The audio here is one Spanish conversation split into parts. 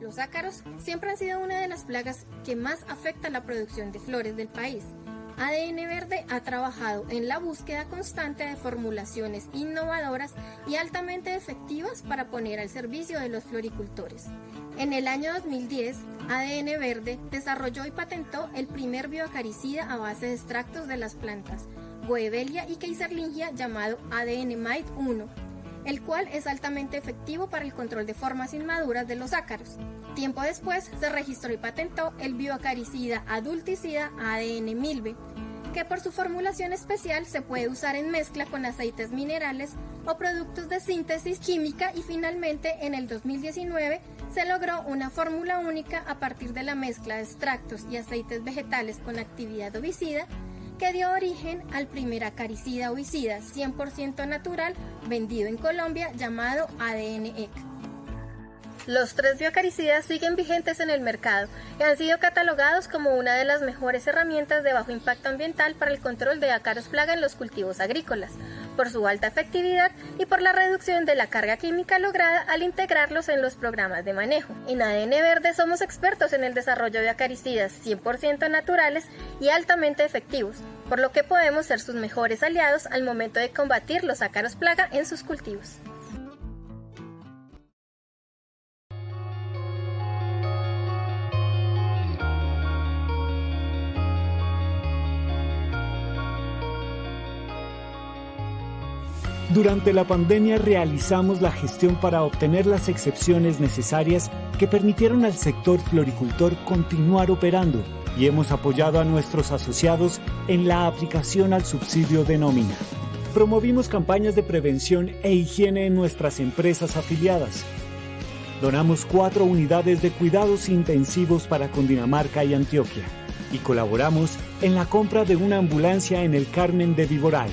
Los ácaros siempre han sido una de las plagas que más afecta la producción de flores del país. ADN Verde ha trabajado en la búsqueda constante de formulaciones innovadoras y altamente efectivas para poner al servicio de los floricultores. En el año 2010, ADN Verde desarrolló y patentó el primer bioacaricida a base de extractos de las plantas Goevelia y Keyserlingia llamado ADN Mite 1, el cual es altamente efectivo para el control de formas inmaduras de los ácaros. Tiempo después se registró y patentó el bioacaricida adulticida ADN Milbe, que por su formulación especial se puede usar en mezcla con aceites minerales o productos de síntesis química, y finalmente en el 2019 se logró una fórmula única a partir de la mezcla de extractos y aceites vegetales con actividad ovicida, que dio origen al primer acaricida ovicida 100% natural vendido en Colombia llamado ADN EC. Los 3 bioacaricidas siguen vigentes en el mercado y han sido catalogados como una de las mejores herramientas de bajo impacto ambiental para el control de ácaros plaga en los cultivos agrícolas, por su alta efectividad y por la reducción de la carga química lograda al integrarlos en los programas de manejo. En ADN Verde somos expertos en el desarrollo de acaricidas 100% naturales y altamente efectivos, por lo que podemos ser sus mejores aliados al momento de combatir los ácaros plaga en sus cultivos. Durante la pandemia realizamos la gestión para obtener las excepciones necesarias que permitieron al sector floricultor continuar operando, y hemos apoyado a nuestros asociados en la aplicación al subsidio de nómina. Promovimos campañas de prevención e higiene en nuestras empresas afiliadas. Donamos 4 unidades de cuidados intensivos para Cundinamarca y Antioquia, y colaboramos en la compra de una ambulancia en el Carmen de Viboral.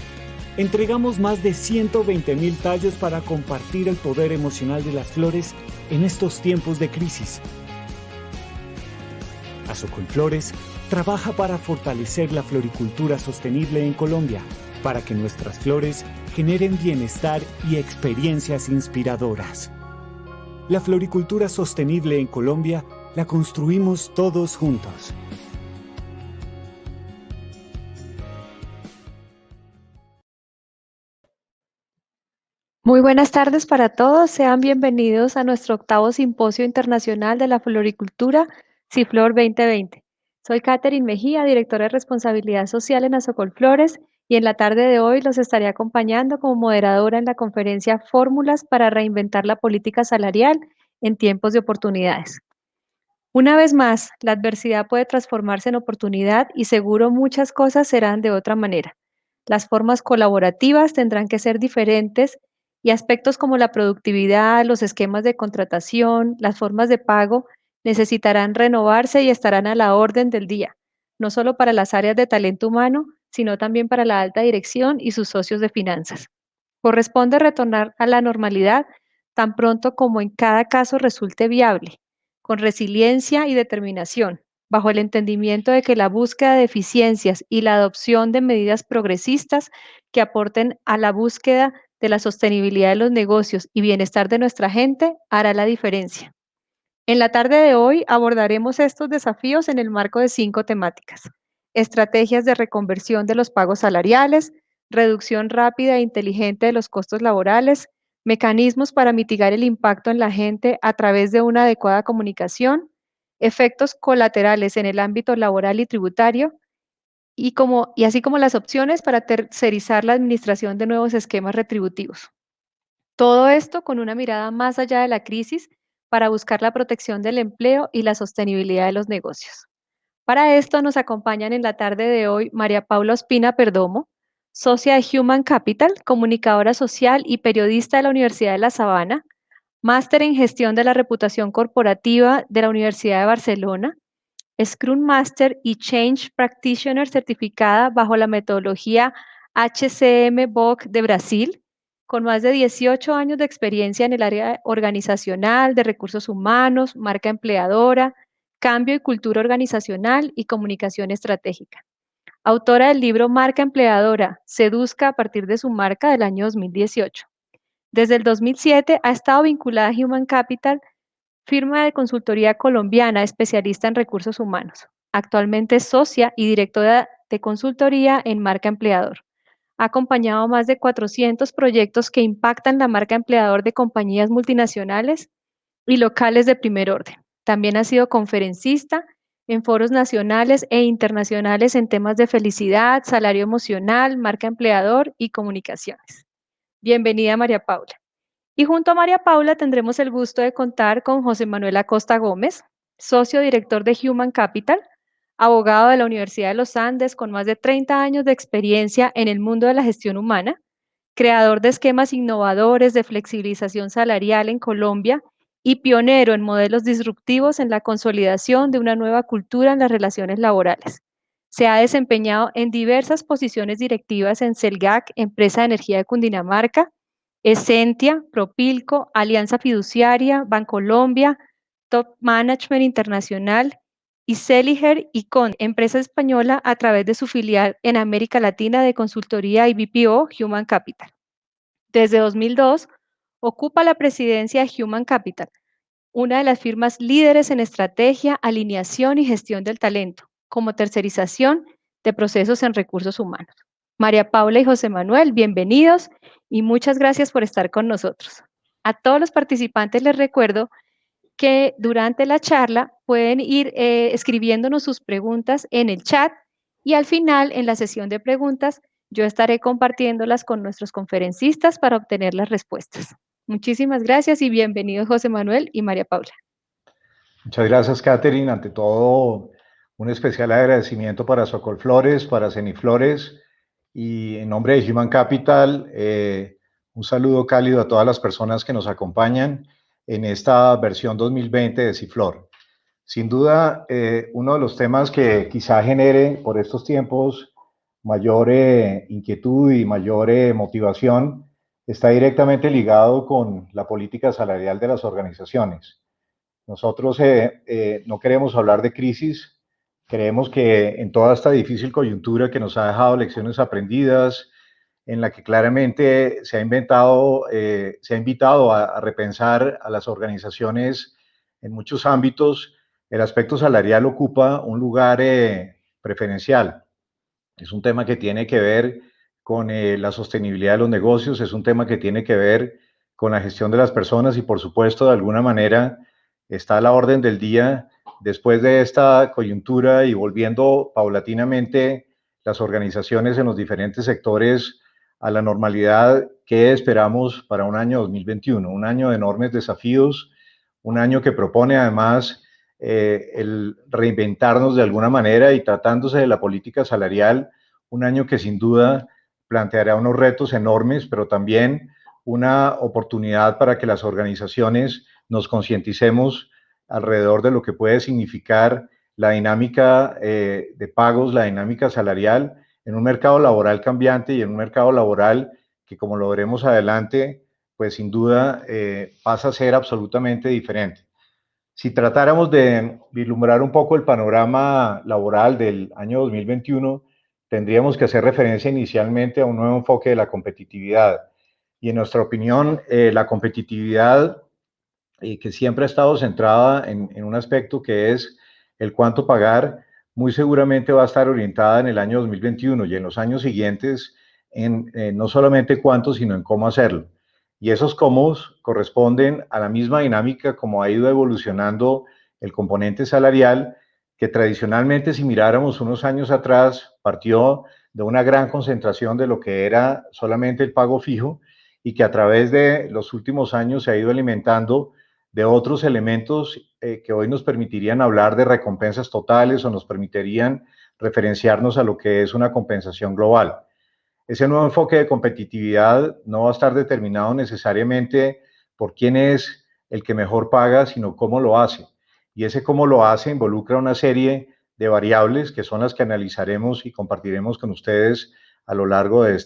Entregamos más de 120.000 tallos para compartir el poder emocional de las flores en estos tiempos de crisis. Azocolflores trabaja para fortalecer la floricultura sostenible en Colombia, para que nuestras flores generen bienestar y experiencias inspiradoras. La floricultura sostenible en Colombia la construimos todos juntos. Muy buenas tardes para todos, sean bienvenidos a nuestro 8º Simposio Internacional de la Floricultura, CIFLOR 2020. Soy Catherine Mejía, directora de Responsabilidad Social en Azocolflores, y en la tarde de hoy los estaré acompañando como moderadora en la conferencia Fórmulas para reinventar la política salarial en tiempos de oportunidades. Una vez más, la adversidad puede transformarse en oportunidad y seguro muchas cosas serán de otra manera. Las formas colaborativas tendrán que ser diferentes y aspectos como la productividad, los esquemas de contratación, las formas de pago necesitarán renovarse y estarán a la orden del día, no solo para las áreas de talento humano, sino también para la alta dirección y sus socios de finanzas. Corresponde retornar a la normalidad tan pronto como en cada caso resulte viable, con resiliencia y determinación, bajo el entendimiento de que la búsqueda de eficiencias y la adopción de medidas progresistas que aporten a la búsqueda de la sostenibilidad de los negocios y bienestar de nuestra gente hará la diferencia. En la tarde de hoy abordaremos estos desafíos en el marco de 5 temáticas: estrategias de reconversión de los pagos salariales, reducción rápida e inteligente de los costos laborales, mecanismos para mitigar el impacto en la gente a través de una adecuada comunicación, efectos colaterales en el ámbito laboral y tributario, y así como las opciones para tercerizar la administración de nuevos esquemas retributivos. Todo esto con una mirada más allá de la crisis para buscar la protección del empleo y la sostenibilidad de los negocios. Para esto nos acompañan en la tarde de hoy María Paula Ospina Perdomo, socia de Human Capital, comunicadora social y periodista de la Universidad de La Sabana, máster en gestión de la reputación corporativa de la Universidad de Barcelona, Scrum Master y Change Practitioner certificada bajo la metodología HCM BOC de Brasil, con más de 18 años de experiencia en el área organizacional, de recursos humanos, marca empleadora, cambio y cultura organizacional y comunicación estratégica. Autora del libro Marca Empleadora, Seduzca a partir de su marca, del año 2018. Desde el 2007 ha estado vinculada a Human Capital, firma de consultoría colombiana especialista en recursos humanos. Actualmente es socia y directora de consultoría en Marca Empleador. Ha acompañado más de 400 proyectos que impactan la marca empleador de compañías multinacionales y locales de primer orden. También ha sido conferencista en foros nacionales e internacionales en temas de felicidad, salario emocional, marca empleador y comunicaciones. Bienvenida, María Paula. Y junto a María Paula tendremos el gusto de contar con José Manuel Acosta Gómez, socio director de Human Capital, abogado de la Universidad de los Andes con más de 30 años de experiencia en el mundo de la gestión humana, creador de esquemas innovadores de flexibilización salarial en Colombia y pionero en modelos disruptivos en la consolidación de una nueva cultura en las relaciones laborales. Se ha desempeñado en diversas posiciones directivas en Celgac, Empresa de Energía de Cundinamarca, Essentia, Propilco, Alianza Fiduciaria, Bancolombia, Top Management Internacional y Celiger y Con, empresa española a través de su filial en América Latina de consultoría y BPO Human Capital. Desde 2002, ocupa la presidencia de Human Capital, una de las firmas líderes en estrategia, alineación y gestión del talento, como tercerización de procesos en recursos humanos. María Paula y José Manuel, bienvenidos y muchas gracias por estar con nosotros. A todos los participantes les recuerdo que durante la charla pueden ir escribiéndonos sus preguntas en el chat y al final, en la sesión de preguntas, yo estaré compartiéndolas con nuestros conferencistas para obtener las respuestas. Muchísimas gracias y bienvenidos José Manuel y María Paula. Muchas gracias, Catherine. Ante todo, un especial agradecimiento para Socol Flores, para Ceniflores y en nombre de Human Capital, un saludo cálido a todas las personas que nos acompañan en esta versión 2020 de Ciflor. Sin duda, uno de los temas que quizá genere por estos tiempos mayor inquietud y mayor motivación está directamente ligado con la política salarial de las organizaciones. Nosotros no queremos hablar de crisis, creemos que en toda esta difícil coyuntura que nos ha dejado lecciones aprendidas, en la que claramente se ha invitado a repensar a las organizaciones en muchos ámbitos, el aspecto salarial ocupa un lugar preferencial. Es un tema que tiene que ver con la sostenibilidad de los negocios, es un tema que tiene que ver con la gestión de las personas y, por supuesto, de alguna manera está a la orden del día después de esta coyuntura y volviendo paulatinamente las organizaciones en los diferentes sectores a la normalidad que esperamos para un año 2021, un año de enormes desafíos, un año que propone además el reinventarnos de alguna manera y tratándose de la política salarial, un año que sin duda planteará unos retos enormes, pero también una oportunidad para que las organizaciones nos concienticemos alrededor de lo que puede significar la dinámica de pagos, la dinámica salarial en un mercado laboral cambiante y en un mercado laboral que, como lo veremos adelante, pues sin duda pasa a ser absolutamente diferente. Si tratáramos de vislumbrar un poco el panorama laboral del año 2021, tendríamos que hacer referencia inicialmente a un nuevo enfoque de la competitividad. Y en nuestra opinión, la competitividad que siempre ha estado centrada en un aspecto que es el cuánto pagar, muy seguramente va a estar orientada en el año 2021 y en los años siguientes en no solamente cuánto, sino en cómo hacerlo. Y esos cómo corresponden a la misma dinámica como ha ido evolucionando el componente salarial, que tradicionalmente, si miráramos unos años atrás, partió de una gran concentración de lo que era solamente el pago fijo y que a través de los últimos años se ha ido alimentando de otros elementos que hoy nos permitirían hablar de recompensas totales o nos permitirían referenciarnos a lo que es una compensación global. Ese nuevo enfoque de competitividad no va a estar determinado necesariamente por quién es el que mejor paga, sino cómo lo hace. Y ese cómo lo hace involucra una serie de variables que son las que analizaremos y compartiremos con ustedes a lo largo de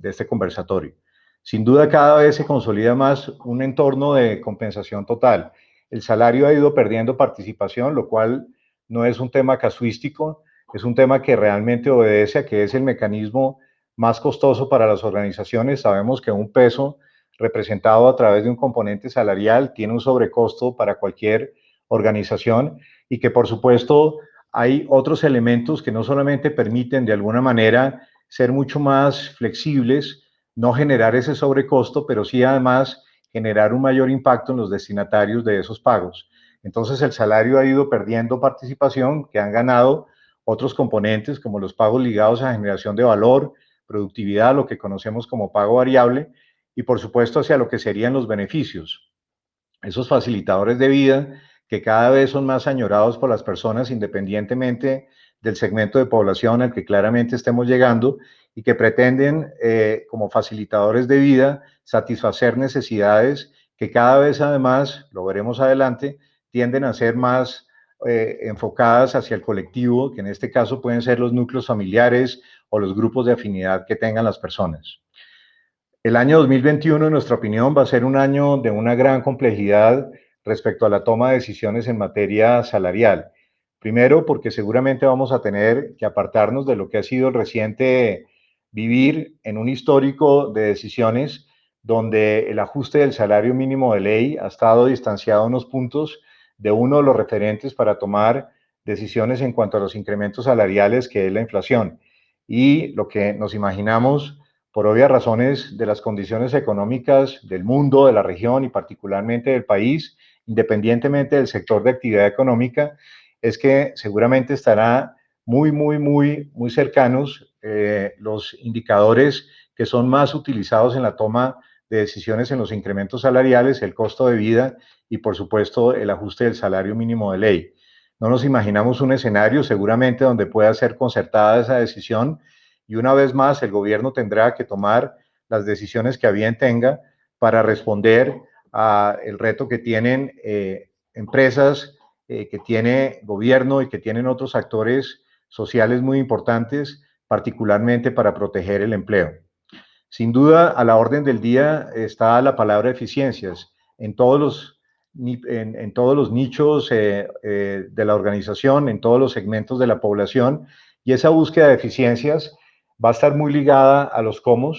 este conversatorio. Sin duda, cada vez se consolida más un entorno de compensación total. El salario ha ido perdiendo participación, lo cual no es un tema casuístico, es un tema que realmente obedece a que es el mecanismo más costoso para las organizaciones. Sabemos que un peso representado a través de un componente salarial, tiene un sobrecosto para cualquier organización y que por supuesto hay otros elementos que no solamente permiten de alguna manera ser mucho más flexibles, no generar ese sobrecosto, pero sí además generar un mayor impacto en los destinatarios de esos pagos. Entonces el salario ha ido perdiendo participación que han ganado otros componentes como los pagos ligados a generación de valor, productividad, lo que conocemos como pago variable, y por supuesto hacia lo que serían los beneficios. Esos facilitadores de vida que cada vez son más añorados por las personas independientemente del segmento de población al que claramente estemos llegando y que pretenden como facilitadores de vida satisfacer necesidades que cada vez además, lo veremos adelante, tienden a ser más enfocadas hacia el colectivo, que en este caso pueden ser los núcleos familiares o los grupos de afinidad que tengan las personas. El año 2021, en nuestra opinión, va a ser un año de una gran complejidad respecto a la toma de decisiones en materia salarial. Primero, porque seguramente vamos a tener que apartarnos de lo que ha sido el reciente vivir en un histórico de decisiones donde el ajuste del salario mínimo de ley ha estado distanciado a unos puntos de uno de los referentes para tomar decisiones en cuanto a los incrementos salariales, que es la inflación. Y lo que nos imaginamos, por obvias razones de las condiciones económicas del mundo, de la región y particularmente del país, independientemente del sector de actividad económica, es que seguramente estará muy cercanos los indicadores que son más utilizados en la toma de decisiones en los incrementos salariales, el costo de vida y por supuesto el ajuste del salario mínimo de ley. No nos imaginamos un escenario seguramente donde pueda ser concertada esa decisión y una vez más el gobierno tendrá que tomar las decisiones que a bien tenga para responder al reto que tienen empresas, que tiene gobierno y que tienen otros actores sociales muy importantes, particularmente para proteger el empleo. Sin duda, a la orden del día está la palabra eficiencias en todos los nichos de la organización, en todos los segmentos de la población, y esa búsqueda de eficiencias va a estar muy ligada a los cómo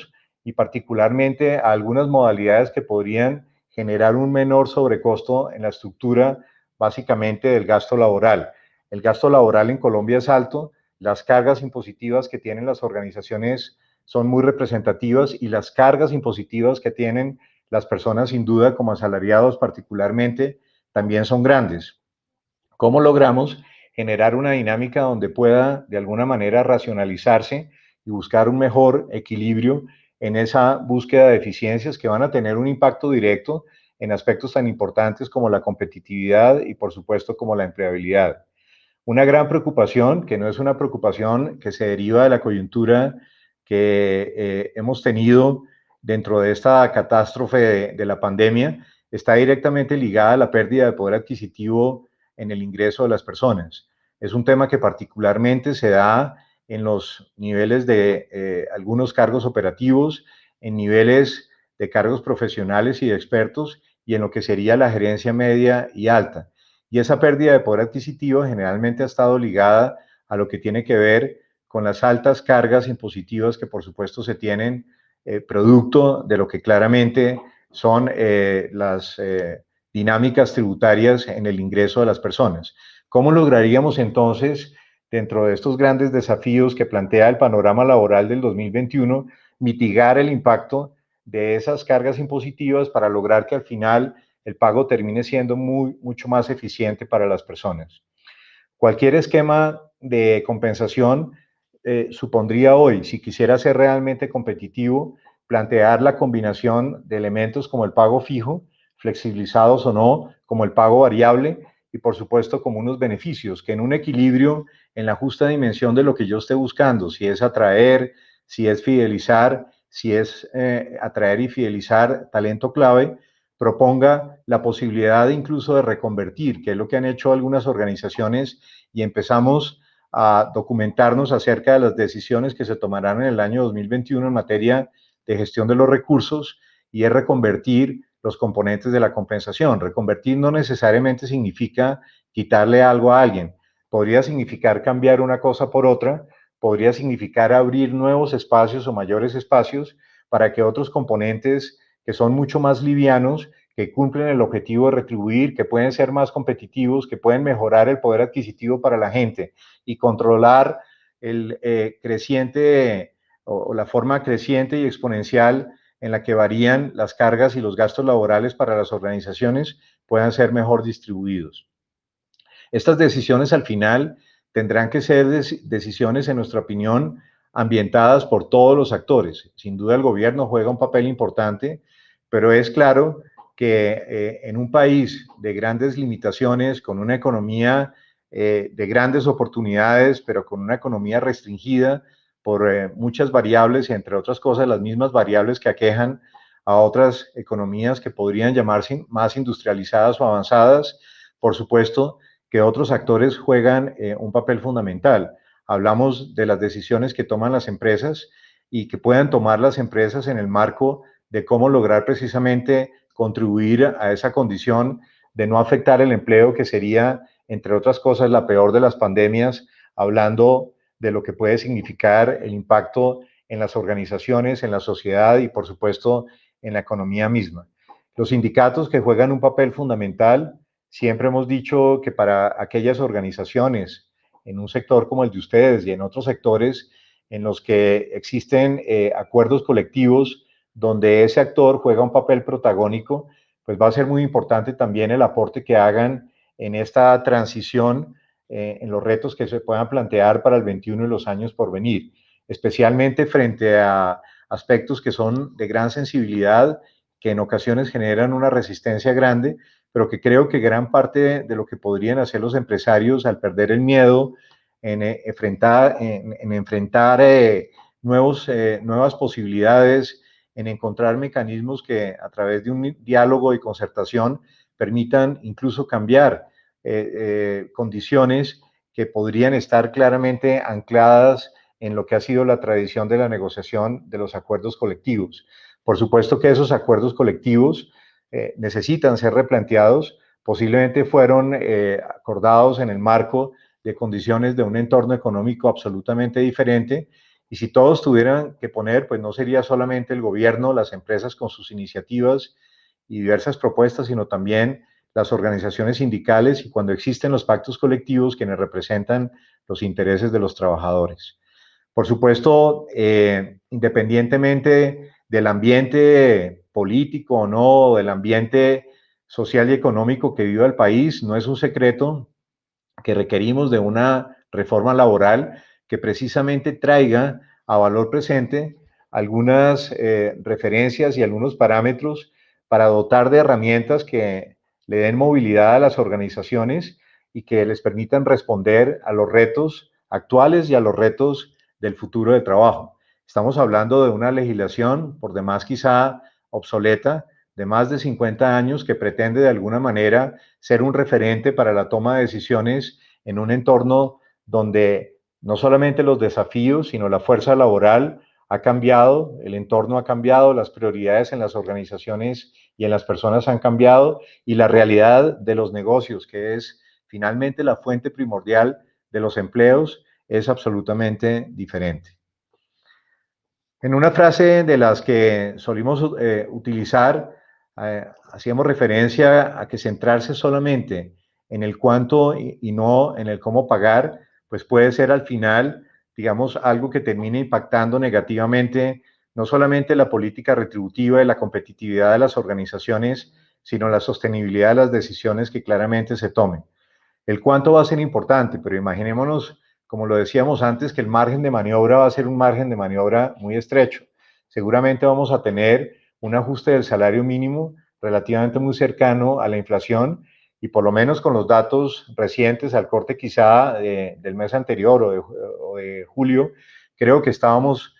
y particularmente a algunas modalidades que podrían generar un menor sobrecosto en la estructura básicamente del gasto laboral. El gasto laboral en Colombia es alto, las cargas impositivas que tienen las organizaciones son muy representativas y las cargas impositivas que tienen las personas sin duda como asalariados particularmente también son grandes. ¿Cómo logramos generar una dinámica donde pueda de alguna manera racionalizarse y buscar un mejor equilibrio en esa búsqueda de eficiencias que van a tener un impacto directo en aspectos tan importantes como la competitividad y por supuesto como la empleabilidad? Una gran preocupación, que no es una preocupación que se deriva de la coyuntura que hemos tenido dentro de esta catástrofe de la pandemia, está directamente ligada a la pérdida de poder adquisitivo en el ingreso de las personas. Es un tema que particularmente se da en los niveles de algunos cargos operativos, en niveles de cargos profesionales y de expertos y en lo que sería la gerencia media y alta. Y esa pérdida de poder adquisitivo generalmente ha estado ligada a lo que tiene que ver con las altas cargas impositivas que por supuesto se tienen producto de lo que claramente son las dinámicas tributarias en el ingreso de las personas. ¿Cómo lograríamos entonces, dentro de estos grandes desafíos que plantea el panorama laboral del 2021, mitigar el impacto de esas cargas impositivas para lograr que al final el pago termine siendo mucho más eficiente para las personas? Cualquier esquema de compensación supondría hoy, si quisiera ser realmente competitivo, plantear la combinación de elementos como el pago fijo, flexibilizados o no, como el pago variable y por supuesto como unos beneficios que en un equilibrio, en la justa dimensión de lo que yo esté buscando, si es atraer, si es fidelizar, si es atraer y fidelizar talento clave, proponga la posibilidad incluso de reconvertir, que es lo que han hecho algunas organizaciones y empezamos a documentarnos acerca de las decisiones que se tomarán en el año 2021 en materia de gestión de los recursos y es reconvertir los componentes de la compensación. Reconvertir no necesariamente significa quitarle algo a alguien, podría significar cambiar una cosa por otra, podría significar abrir nuevos espacios o mayores espacios para que otros componentes que son mucho más livianos, que cumplen el objetivo de retribuir, que pueden ser más competitivos, que pueden mejorar el poder adquisitivo para la gente y controlar el creciente o la forma creciente y exponencial en la que varían las cargas y los gastos laborales para las organizaciones, puedan ser mejor distribuidos. Estas decisiones al final tendrán que ser decisiones, en nuestra opinión, ambientadas por todos los actores. Sin duda el gobierno juega un papel importante, pero es claro que en un país de grandes limitaciones, con una economía de grandes oportunidades, pero con una economía restringida por muchas variables, y entre otras cosas las mismas variables que aquejan a otras economías que podrían llamarse más industrializadas o avanzadas, por supuesto que otros actores juegan un papel fundamental. Hablamos de las decisiones que toman las empresas y que puedan tomar las empresas en el marco de cómo lograr precisamente contribuir a esa condición de no afectar el empleo, que sería, entre otras cosas, la peor de las pandemias, hablando de lo que puede significar el impacto en las organizaciones, en la sociedad y, por supuesto, en la economía misma. Los sindicatos, que juegan un papel fundamental, siempre hemos dicho que para aquellas organizaciones en un sector como el de ustedes y en otros sectores en los que existen acuerdos colectivos donde ese actor juega un papel protagónico, pues va a ser muy importante también el aporte que hagan en esta transición, en los retos que se puedan plantear para el 21 y los años por venir, especialmente frente a aspectos que son de gran sensibilidad, que en ocasiones generan una resistencia grande, pero que creo que gran parte de lo que podrían hacer los empresarios al perder el miedo en enfrentar nuevas posibilidades, en encontrar mecanismos que a través de un diálogo y concertación permitan incluso cambiar condiciones que podrían estar claramente ancladas en lo que ha sido la tradición de la negociación de los acuerdos colectivos. Por supuesto que esos acuerdos colectivos necesitan ser replanteados, posiblemente fueron acordados en el marco de condiciones de un entorno económico absolutamente diferente, y si todos tuvieran que poner, pues no sería solamente el gobierno, las empresas con sus iniciativas y diversas propuestas, sino también las organizaciones sindicales y, cuando existen los pactos colectivos, quienes representan los intereses de los trabajadores. Por supuesto, independientemente del ambiente político o no, del ambiente social y económico que vive el país, no es un secreto que requerimos de una reforma laboral que precisamente traiga a valor presente algunas referencias y algunos parámetros para dotar de herramientas que le den movilidad a las organizaciones y que les permitan responder a los retos actuales y a los retos del futuro de trabajo. Estamos hablando de una legislación, por demás quizá obsoleta, de más de 50 años, que pretende de alguna manera ser un referente para la toma de decisiones en un entorno donde no solamente los desafíos, sino la fuerza laboral ha cambiado, el entorno ha cambiado, las prioridades en las organizaciones y en las personas han cambiado, y la realidad de los negocios, que es finalmente la fuente primordial de los empleos, es absolutamente diferente. En una frase de las que solimos utilizar, hacíamos referencia a que centrarse solamente en el cuánto y no en el cómo pagar, pues puede ser al final, digamos, algo que termine impactando negativamente no solamente la política retributiva y la competitividad de las organizaciones, sino la sostenibilidad de las decisiones que claramente se tomen. El cuánto va a ser importante, pero imaginémonos, como lo decíamos antes, que el margen de maniobra va a ser un margen de maniobra muy estrecho. Seguramente vamos a tener un ajuste del salario mínimo relativamente muy cercano a la inflación, y por lo menos con los datos recientes al corte quizá del mes anterior o de julio, creo que estábamos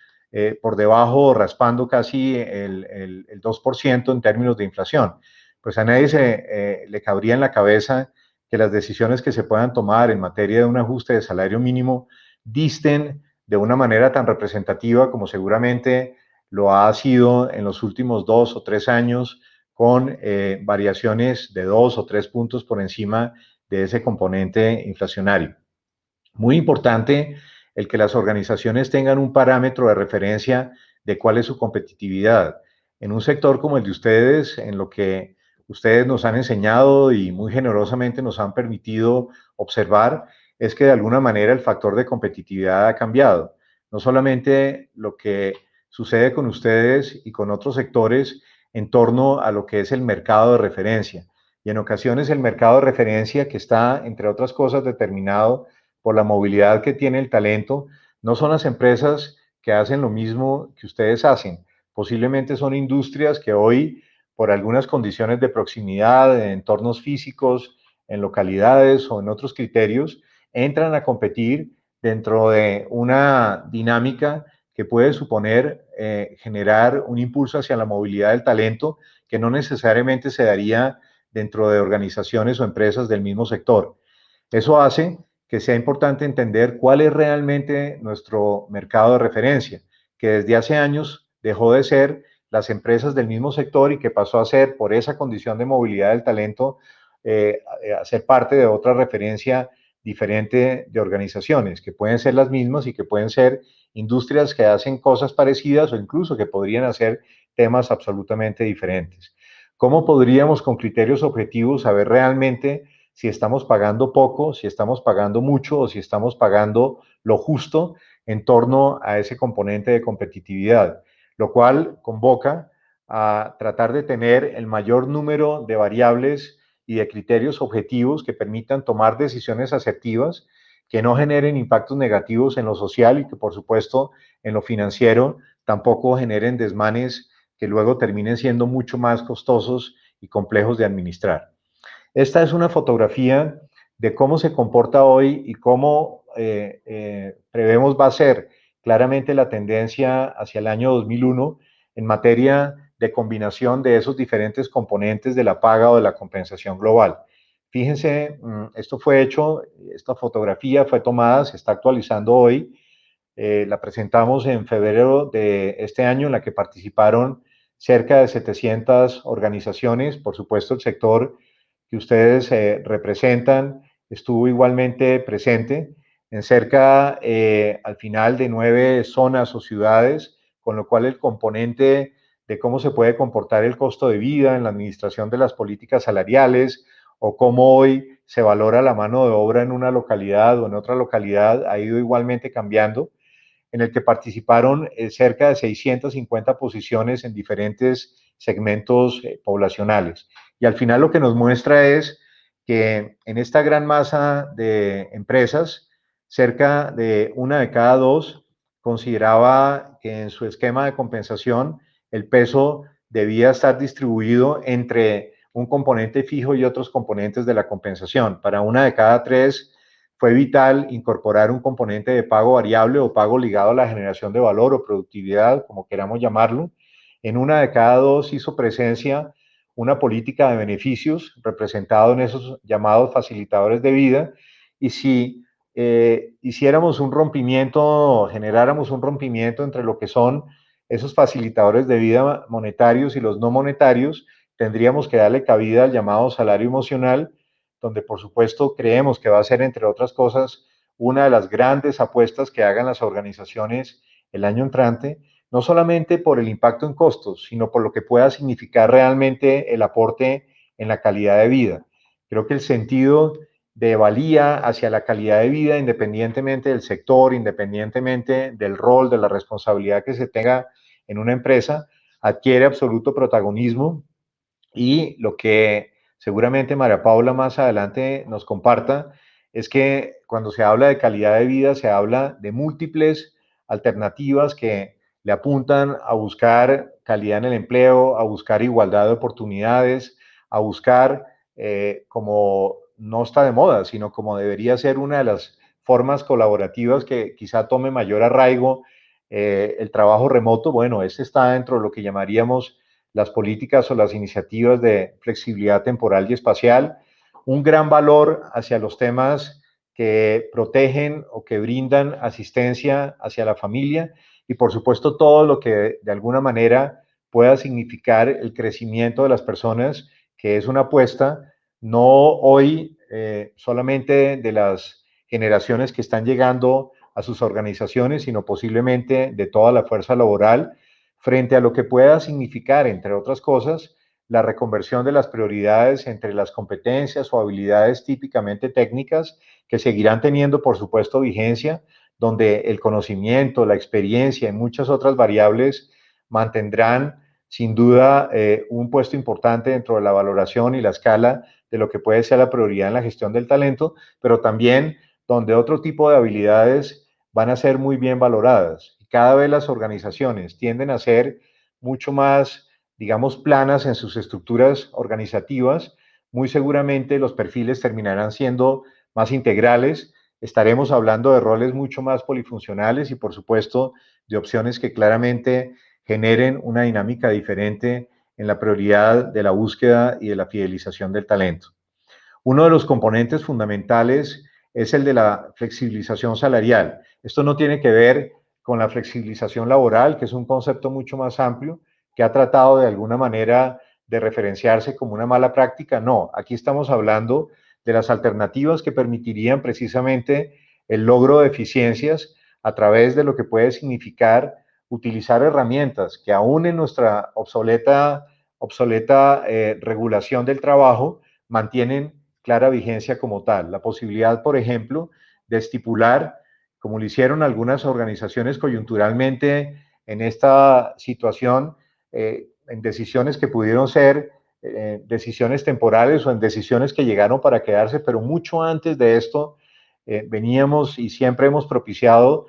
por debajo, raspando casi el 2% en términos de inflación. Pues a nadie le cabría en la cabeza que las decisiones que se puedan tomar en materia de un ajuste de salario mínimo disten de una manera tan representativa como seguramente lo ha sido en los últimos 2 o 3 años, con variaciones de 2 o 3 puntos por encima de ese componente inflacionario. Muy importante el que las organizaciones tengan un parámetro de referencia de cuál es su competitividad. en un sector como el de ustedes, en lo que ustedes nos han enseñado y muy generosamente nos han permitido observar, es que de alguna manera el factor de competitividad ha cambiado. No solamente lo que sucede con ustedes y con otros sectores en torno a lo que es el mercado de referencia. Y en ocasiones el mercado de referencia, que está, entre otras cosas, determinado por la movilidad que tiene el talento, no son las empresas que hacen lo mismo que ustedes hacen. Posiblemente son industrias que hoy, por algunas condiciones de proximidad, en entornos físicos, en localidades o en otros criterios, entran a competir dentro de una dinámica que puede suponer generar un impulso hacia la movilidad del talento que no necesariamente se daría dentro de organizaciones o empresas del mismo sector. Eso hace que sea importante entender cuál es realmente nuestro mercado de referencia, que desde hace años dejó de ser las empresas del mismo sector y que pasó a ser, por esa condición de movilidad del talento, a ser parte de otra referencia diferente de organizaciones, que pueden ser las mismas y que pueden ser industrias que hacen cosas parecidas o incluso que podrían hacer temas absolutamente diferentes. ¿Cómo podríamos con criterios objetivos saber realmente si estamos pagando poco, si estamos pagando mucho o si estamos pagando lo justo en torno a ese componente de competitividad? Lo cual convoca a tratar de tener el mayor número de variables y de criterios objetivos que permitan tomar decisiones asertivas que no generen impactos negativos en lo social y que, por supuesto, en lo financiero tampoco generen desmanes que luego terminen siendo mucho más costosos y complejos de administrar. Esta es una fotografía de cómo se comporta hoy y cómo prevemos va a ser claramente la tendencia hacia el año 2001 en materia de combinación de esos diferentes componentes de la paga o de la compensación global. Fíjense, esto fue hecho, esta fotografía fue tomada, se está actualizando hoy, la presentamos en febrero de este año, en la que participaron cerca de 700 organizaciones. Por supuesto, el sector que ustedes representan estuvo igualmente presente en cerca, al final, de 9 zonas o ciudades, con lo cual el componente de cómo se puede comportar el costo de vida en la administración de las políticas salariales o cómo hoy se valora la mano de obra en una localidad o en otra localidad ha ido igualmente cambiando, en el que participaron cerca de 650 posiciones en diferentes segmentos poblacionales. Y al final lo que nos muestra es que en esta gran masa de empresas, cerca de 1 de cada 2 consideraba que en su esquema de compensación el peso debía estar distribuido entre un componente fijo y otros componentes de la compensación. Para 1 de cada 3 fue vital incorporar un componente de pago variable o pago ligado a la generación de valor o productividad, como queramos llamarlo. En 1 de cada 2 hizo presencia una política de beneficios representado en esos llamados facilitadores de vida. Y si hiciéramos un rompimiento, generáramos un rompimiento entre lo que son esos facilitadores de vida monetarios y los no monetarios, tendríamos que darle cabida al llamado salario emocional, donde por supuesto creemos que va a ser, entre otras cosas, una de las grandes apuestas que hagan las organizaciones el año entrante, no solamente por el impacto en costos, sino por lo que pueda significar realmente el aporte en la calidad de vida. Creo que el sentido de valía hacia la calidad de vida, independientemente del sector, independientemente del rol, de la responsabilidad que se tenga en una empresa, adquiere absoluto protagonismo, y lo que seguramente María Paula más adelante nos comparta es que cuando se habla de calidad de vida se habla de múltiples alternativas que le apuntan a buscar calidad en el empleo, a buscar igualdad de oportunidades, a buscar, como no está de moda, sino como debería ser una de las formas colaborativas que quizá tome mayor arraigo, el trabajo remoto. Bueno, este está dentro de lo que llamaríamos las políticas o las iniciativas de flexibilidad temporal y espacial, un gran valor hacia los temas que protegen o que brindan asistencia hacia la familia y, por supuesto, todo lo que de alguna manera pueda significar el crecimiento de las personas, que es una apuesta no hoy solamente de las generaciones que están llegando a sus organizaciones, sino posiblemente de toda la fuerza laboral, frente a lo que pueda significar, entre otras cosas, la reconversión de las prioridades entre las competencias o habilidades típicamente técnicas que seguirán teniendo, por supuesto, vigencia, donde el conocimiento, la experiencia y muchas otras variables mantendrán sin duda un puesto importante dentro de la valoración y la escala de lo que puede ser la prioridad en la gestión del talento, pero también donde otro tipo de habilidades van a ser muy bien valoradas. Cada vez las organizaciones tienden a ser mucho más, digamos, planas en sus estructuras organizativas. Muy seguramente los perfiles terminarán siendo más integrales. Estaremos hablando de roles mucho más polifuncionales y, por supuesto, de opciones que claramente generen una dinámica diferente en la prioridad de la búsqueda y de la fidelización del talento. Uno de los componentes fundamentales es el de la flexibilización salarial. Esto no tiene que ver con la flexibilización laboral, que es un concepto mucho más amplio, que ha tratado de alguna manera de referenciarse como una mala práctica. No, aquí estamos hablando de las alternativas que permitirían precisamente el logro de eficiencias a través de lo que puede significar utilizar herramientas que aún en nuestra obsoleta regulación del trabajo mantienen clara vigencia como tal. La posibilidad, por ejemplo, de estipular, como lo hicieron algunas organizaciones coyunturalmente en esta situación, en decisiones que pudieron ser decisiones temporales o en decisiones que llegaron para quedarse, pero mucho antes de esto veníamos y siempre hemos propiciado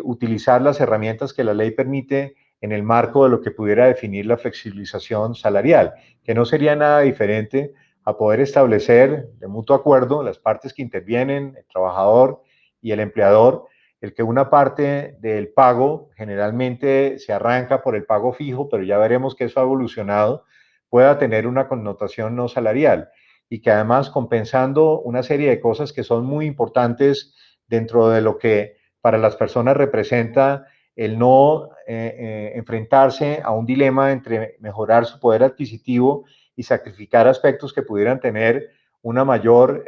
utilizar las herramientas que la ley permite en el marco de lo que pudiera definir la flexibilización salarial, que no sería nada diferente a poder establecer de mutuo acuerdo las partes que intervienen, el trabajador y el empleador, el que una parte del pago generalmente se arranca por el pago fijo, pero ya veremos que eso ha evolucionado, pueda tener una connotación no salarial y que además compensando una serie de cosas que son muy importantes dentro de lo que para las personas representa el no enfrentarse a un dilema entre mejorar su poder adquisitivo y sacrificar aspectos que pudieran tener una mayor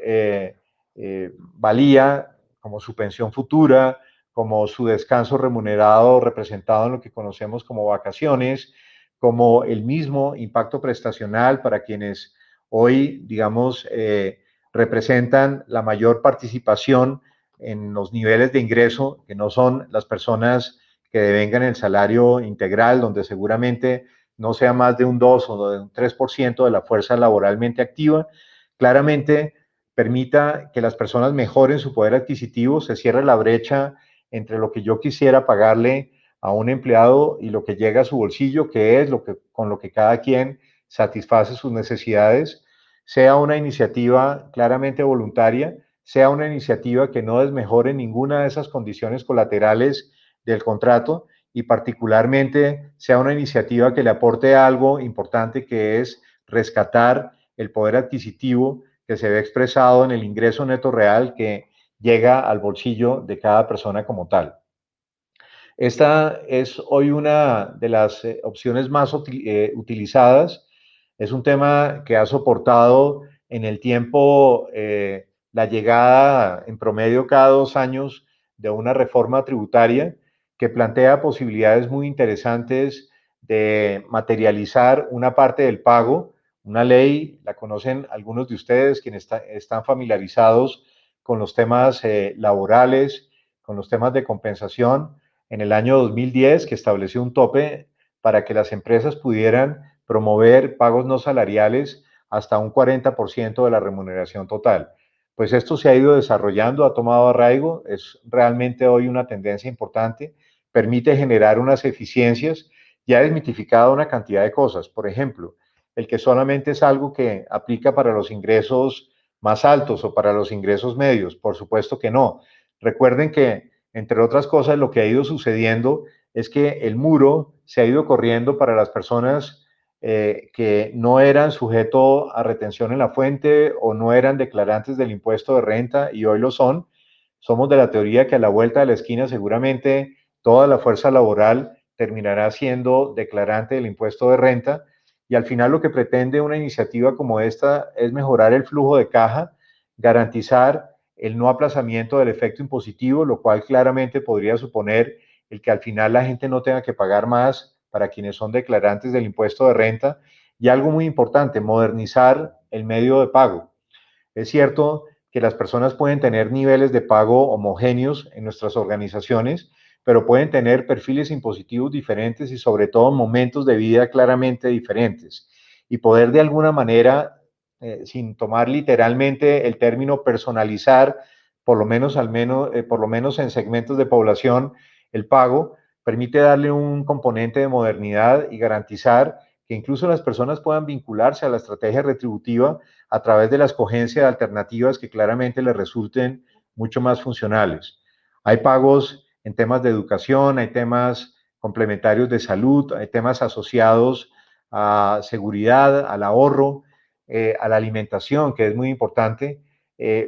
valía, como su pensión futura, como su descanso remunerado representado en lo que conocemos como vacaciones, como el mismo impacto prestacional para quienes hoy, digamos, representan la mayor participación en los niveles de ingreso, que no son las personas que devengan el salario integral, donde seguramente no sea más de un 2 o de un 3% de la fuerza laboralmente activa, claramente permita que las personas mejoren su poder adquisitivo, se cierre la brecha entre lo que yo quisiera pagarle a un empleado y lo que llega a su bolsillo, que es con lo que cada quien satisface sus necesidades, sea una iniciativa claramente voluntaria, sea una iniciativa que no desmejore ninguna de esas condiciones colaterales del contrato y particularmente sea una iniciativa que le aporte algo importante, que es rescatar el poder adquisitivo que se ve expresado en el ingreso neto real que llega al bolsillo de cada persona como tal. Esta es hoy una de las opciones más utilizadas. Es un tema que ha soportado en el tiempo la llegada en promedio cada 2 años de una reforma tributaria que plantea posibilidades muy interesantes de materializar una parte del pago. Una ley, la conocen algunos de ustedes, quienes están familiarizados con los temas laborales, con los temas de compensación, en el año 2010, que estableció un tope para que las empresas pudieran promover pagos no salariales hasta un 40% de la remuneración total. Pues esto se ha ido desarrollando, ha tomado arraigo, es realmente hoy una tendencia importante, permite generar unas eficiencias y ha desmitificado una cantidad de cosas. Por ejemplo, el que solamente es algo que aplica para los ingresos más altos o para los ingresos medios, por supuesto que no. Recuerden que entre otras cosas, lo que ha ido sucediendo es que el muro se ha ido corriendo para las personas que no eran sujeto a retención en la fuente o no eran declarantes del impuesto de renta y hoy lo son. Somos de la teoría que a la vuelta de la esquina seguramente toda la fuerza laboral terminará siendo declarante del impuesto de renta y al final lo que pretende una iniciativa como esta es mejorar el flujo de caja, garantizar el no aplazamiento del efecto impositivo, lo cual claramente podría suponer el que al final la gente no tenga que pagar más para quienes son declarantes del impuesto de renta. Y algo muy importante, modernizar el medio de pago. Es cierto que las personas pueden tener niveles de pago homogéneos en nuestras organizaciones, pero pueden tener perfiles impositivos diferentes y sobre todo momentos de vida claramente diferentes. Y poder de alguna manera, sin tomar literalmente el término personalizar, por lo menos en segmentos de población, el pago, permite darle un componente de modernidad y garantizar que incluso las personas puedan vincularse a la estrategia retributiva a través de la escogencia de alternativas que claramente les resulten mucho más funcionales. Hay pagos en temas de educación, hay temas complementarios de salud, hay temas asociados a seguridad, al ahorro, a la alimentación, que es muy importante.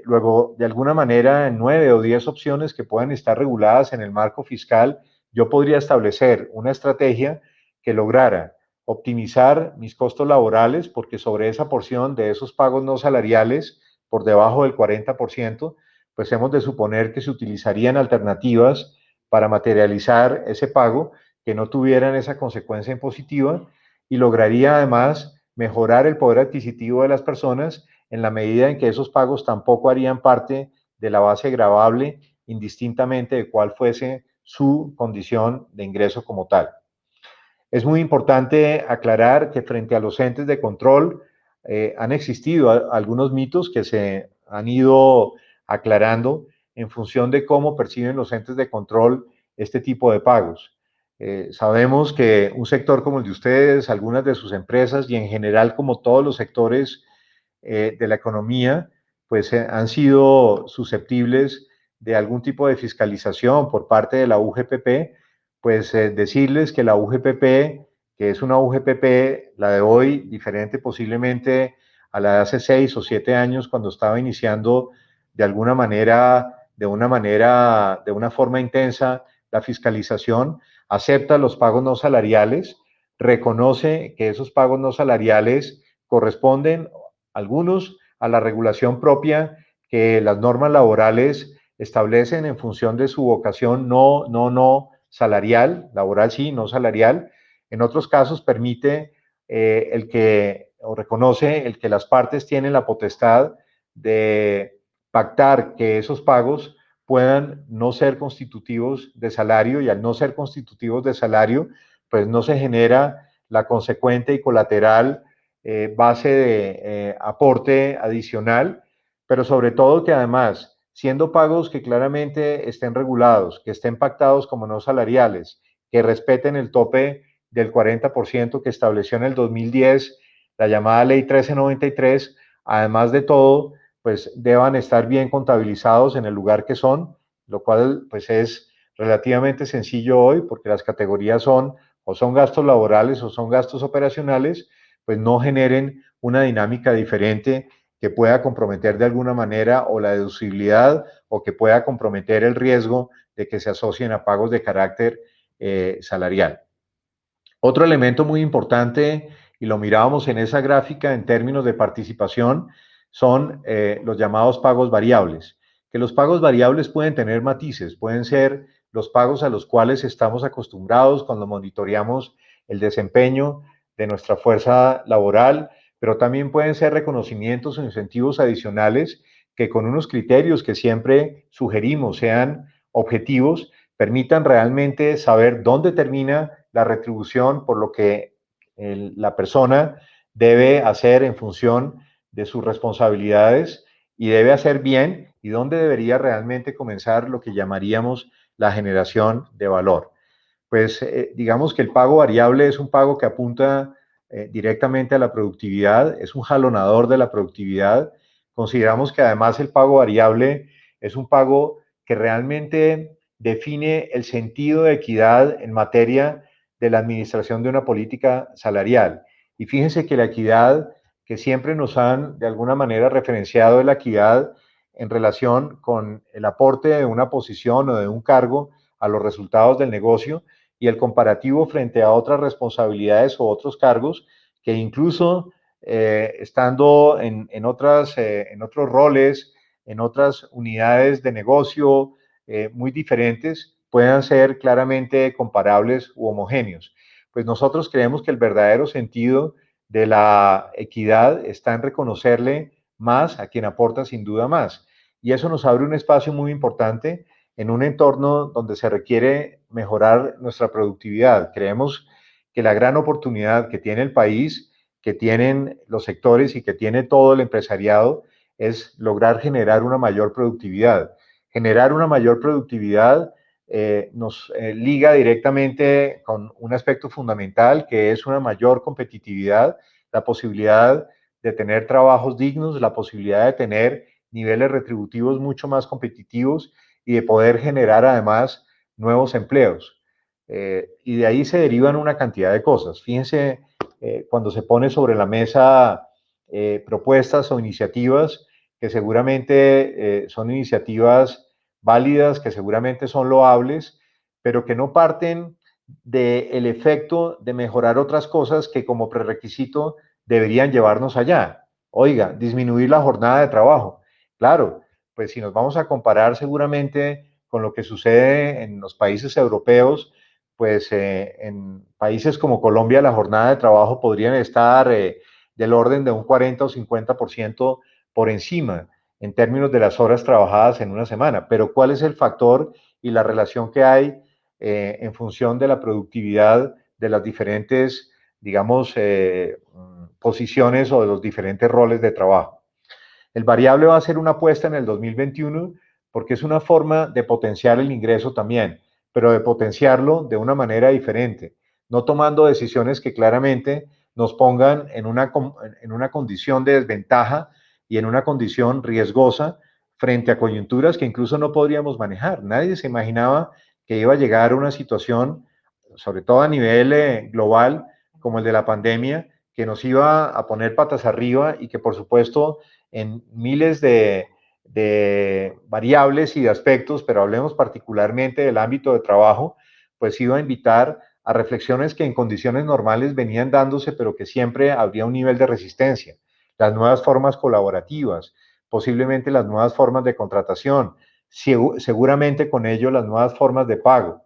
Luego, de alguna manera, en 9 o 10 opciones que puedan estar reguladas en el marco fiscal, yo podría establecer una estrategia que lograra optimizar mis costos laborales, porque sobre esa porción de esos pagos no salariales, por debajo del 40%, pues hemos de suponer que se utilizarían alternativas para materializar ese pago que no tuvieran esa consecuencia impositiva y lograría además mejorar el poder adquisitivo de las personas en la medida en que esos pagos tampoco harían parte de la base gravable, indistintamente de cuál fuese su condición de ingreso como tal. Es muy importante aclarar que frente a los entes de control han existido algunos mitos que se han ido aclarando en función de cómo perciben los entes de control este tipo de pagos. Sabemos que un sector como el de ustedes, algunas de sus empresas y en general como todos los sectores de la economía, pues han sido susceptibles de algún tipo de fiscalización por parte de la UGPP, pues decirles que la UGPP, que es una UGPP, la de hoy, diferente posiblemente a la de hace 6 o 7 años, cuando estaba iniciando de alguna manera, de una forma intensa la fiscalización, acepta los pagos no salariales, reconoce que esos pagos no salariales corresponden algunos a la regulación propia que las normas laborales establecen en función de su vocación no salarial, laboral sí, no salarial. En otros casos permite o reconoce el que las partes tienen la potestad de pactar que esos pagos puedan no ser constitutivos de salario y al no ser constitutivos de salario, pues no se genera la consecuente y colateral base de aporte adicional, pero sobre todo que además, siendo pagos que claramente estén regulados, que estén pactados como no salariales, que respeten el tope del 40% que estableció en el 2010 la llamada Ley 1393, además de todo, pues deban estar bien contabilizados en el lugar que son, lo cual pues es relativamente sencillo hoy porque las categorías son o son gastos laborales o son gastos operacionales, pues no generen una dinámica diferente que pueda comprometer de alguna manera o la deducibilidad o que pueda comprometer el riesgo de que se asocien a pagos de carácter salarial. Otro elemento muy importante, y lo mirábamos en esa gráfica en términos de participación, son los llamados pagos variables. Que los pagos variables pueden tener matices, pueden ser los pagos a los cuales estamos acostumbrados cuando monitoreamos el desempeño de nuestra fuerza laboral, pero también pueden ser reconocimientos o incentivos adicionales que con unos criterios que siempre sugerimos sean objetivos, permitan realmente saber dónde termina la retribución por lo que la persona debe hacer en función de sus responsabilidades y debe hacer bien y dónde debería realmente comenzar lo que llamaríamos la generación de valor. Pues digamos que el pago variable es un pago que apunta directamente a la productividad, es un jalonador de la productividad. Consideramos que además el pago variable es un pago que realmente define el sentido de equidad en materia de la administración de una política salarial. Y fíjense que la equidad que siempre nos han de alguna manera referenciado es la equidad en relación con el aporte de una posición o de un cargo a los resultados del negocio y el comparativo frente a otras responsabilidades o otros cargos que incluso estando en otros roles, en otras unidades de negocio muy diferentes, puedan ser claramente comparables u homogéneos. pues nosotros creemos que el verdadero sentido de la equidad está en reconocerle más a quien aporta sin duda más. Y eso nos abre un espacio muy importante en un entorno donde se requiere mejorar nuestra productividad. Creemos que la gran oportunidad que tiene el país, que tienen los sectores y que tiene todo el empresariado es lograr generar una mayor productividad. Generar una mayor productividad nos liga directamente con un aspecto fundamental que es una mayor competitividad, la posibilidad de tener trabajos dignos, la posibilidad de tener niveles retributivos mucho más competitivos y de poder generar además nuevos empleos. Y de ahí se derivan una cantidad de cosas. Fíjense, cuando se pone sobre la mesa propuestas o iniciativas que seguramente son iniciativas válidas, que seguramente son loables, pero que no parten del efecto de mejorar otras cosas que como prerequisito deberían llevarnos allá. Oiga, disminuir la jornada de trabajo. Claro, pues si nos vamos a comparar seguramente con lo que sucede en los países europeos, pues en países como Colombia la jornada de trabajo podrían estar del orden de un 40 o 50% por encima en términos de las horas trabajadas en una semana. Pero ¿cuál es el factor y la relación que hay en función de la productividad de las diferentes, digamos, posiciones o de los diferentes roles de trabajo? El variable va a ser una apuesta en el 2021 porque es una forma de potenciar el ingreso también, pero de potenciarlo de una manera diferente, no tomando decisiones que claramente nos pongan en una condición de desventaja y en una condición riesgosa frente a coyunturas que incluso no podríamos manejar. Nadie se imaginaba que iba a llegar a una situación, sobre todo a nivel global, como el de la pandemia, que nos iba a poner patas arriba y que por supuesto en miles de variables y de aspectos, pero hablemos particularmente del ámbito de trabajo, pues iba a invitar a reflexiones que en condiciones normales venían dándose, pero que siempre habría un nivel de resistencia. Las nuevas formas colaborativas, posiblemente las nuevas formas de contratación, seguramente con ello las nuevas formas de pago.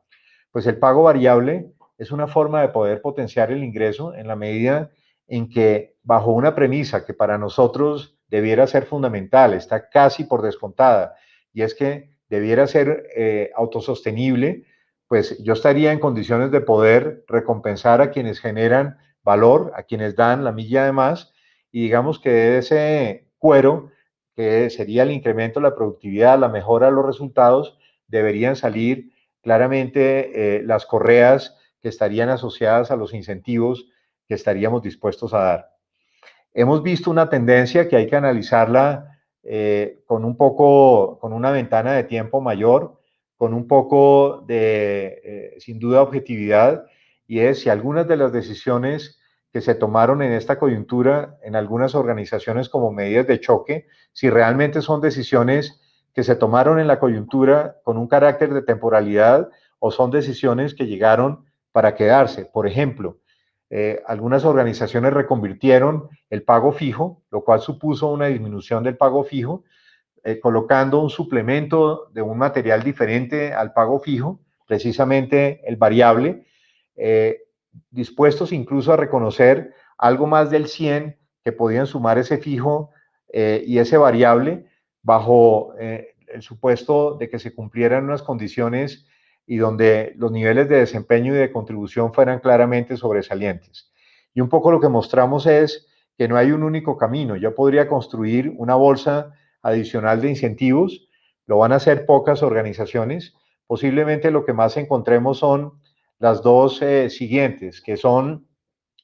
Pues el pago variable es una forma de poder potenciar el ingreso en la medida en que bajo una premisa que para nosotros debiera ser fundamental, está casi por descontada, y es que debiera ser autosostenible, pues yo estaría en condiciones de poder recompensar a quienes generan valor, a quienes dan la milla de más, y digamos que de ese cuero, que sería el incremento de la productividad, la mejora de los resultados, deberían salir claramente las correas que estarían asociadas a los incentivos que estaríamos dispuestos a dar. Hemos visto una tendencia que hay que analizarla con una ventana de tiempo mayor, con un poco de, sin duda, objetividad, y es si algunas de las decisiones que se tomaron en esta coyuntura en algunas organizaciones como medidas de choque, si realmente son decisiones que se tomaron en la coyuntura con un carácter de temporalidad o son decisiones que llegaron para quedarse. Por ejemplo, algunas organizaciones reconvirtieron el pago fijo, lo cual supuso una disminución del pago fijo, colocando un suplemento de un material diferente al pago fijo, precisamente el variable, dispuestos incluso a reconocer algo más del 100 que podían sumar ese fijo y ese variable bajo el supuesto de que se cumplieran unas condiciones y donde los niveles de desempeño y de contribución fueran claramente sobresalientes. Y un poco lo que mostramos es que no hay un único camino. Yo podría construir una bolsa adicional de incentivos, lo van a hacer pocas organizaciones. Posiblemente lo que más encontremos son las dos siguientes, que son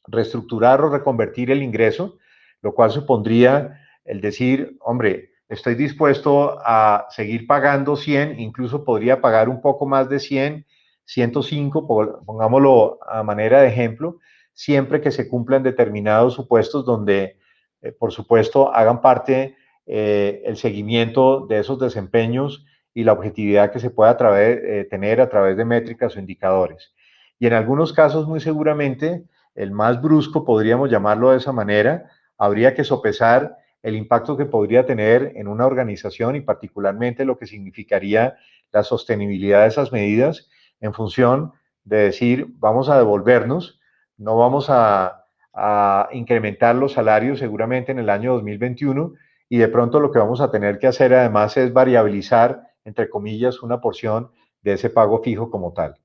reestructurar o reconvertir el ingreso, lo cual supondría el decir, hombre, estoy dispuesto a seguir pagando 100, incluso podría pagar un poco más de 100, 105, pongámoslo a manera de ejemplo, siempre que se cumplan determinados supuestos donde, por supuesto, hagan parte el seguimiento de esos desempeños y la objetividad que se pueda tener a través de métricas o indicadores. Y en algunos casos, muy seguramente, el más brusco, podríamos llamarlo de esa manera, habría que sopesar el impacto que podría tener en una organización y particularmente lo que significaría la sostenibilidad de esas medidas en función de decir, vamos a devolvernos no vamos a incrementar los salarios seguramente en el año 2021 y de pronto lo que vamos a tener que hacer además es variabilizar, entre comillas, una porción de ese pago fijo como tal.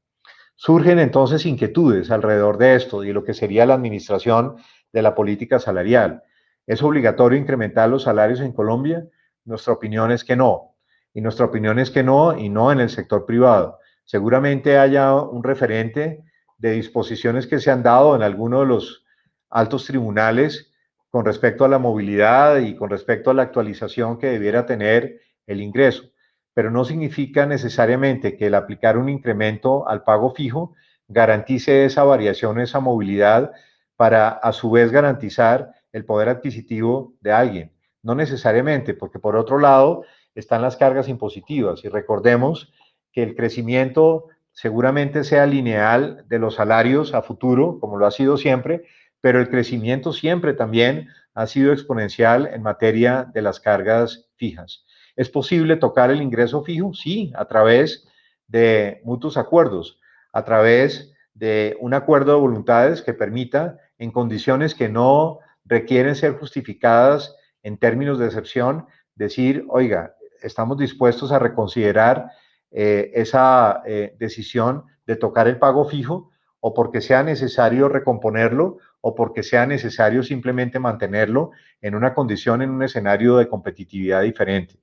Surgen entonces inquietudes alrededor de esto y lo que sería la administración de la política salarial. ¿Es obligatorio incrementar los salarios en Colombia? Nuestra opinión es que no. Y nuestra opinión es que no, y no en el sector privado. Seguramente haya un referente de disposiciones que se han dado en alguno de los altos tribunales con respecto a la movilidad y con respecto a la actualización que debiera tener el ingreso, pero no significa necesariamente que el aplicar un incremento al pago fijo garantice esa variación, esa movilidad, para a su vez garantizar el poder adquisitivo de alguien. No necesariamente, porque por otro lado están las cargas impositivas y recordemos que el crecimiento seguramente sea lineal de los salarios a futuro, como lo ha sido siempre, pero el crecimiento siempre también ha sido exponencial en materia de las cargas fijas. ¿Es posible tocar el ingreso fijo? Sí, a través de mutuos acuerdos, a través de un acuerdo de voluntades que permita, en condiciones que no requieren ser justificadas en términos de excepción, decir, oiga, estamos dispuestos a reconsiderar esa decisión de tocar el pago fijo, o porque sea necesario recomponerlo, o porque sea necesario simplemente mantenerlo en una condición, en un escenario de competitividad diferente.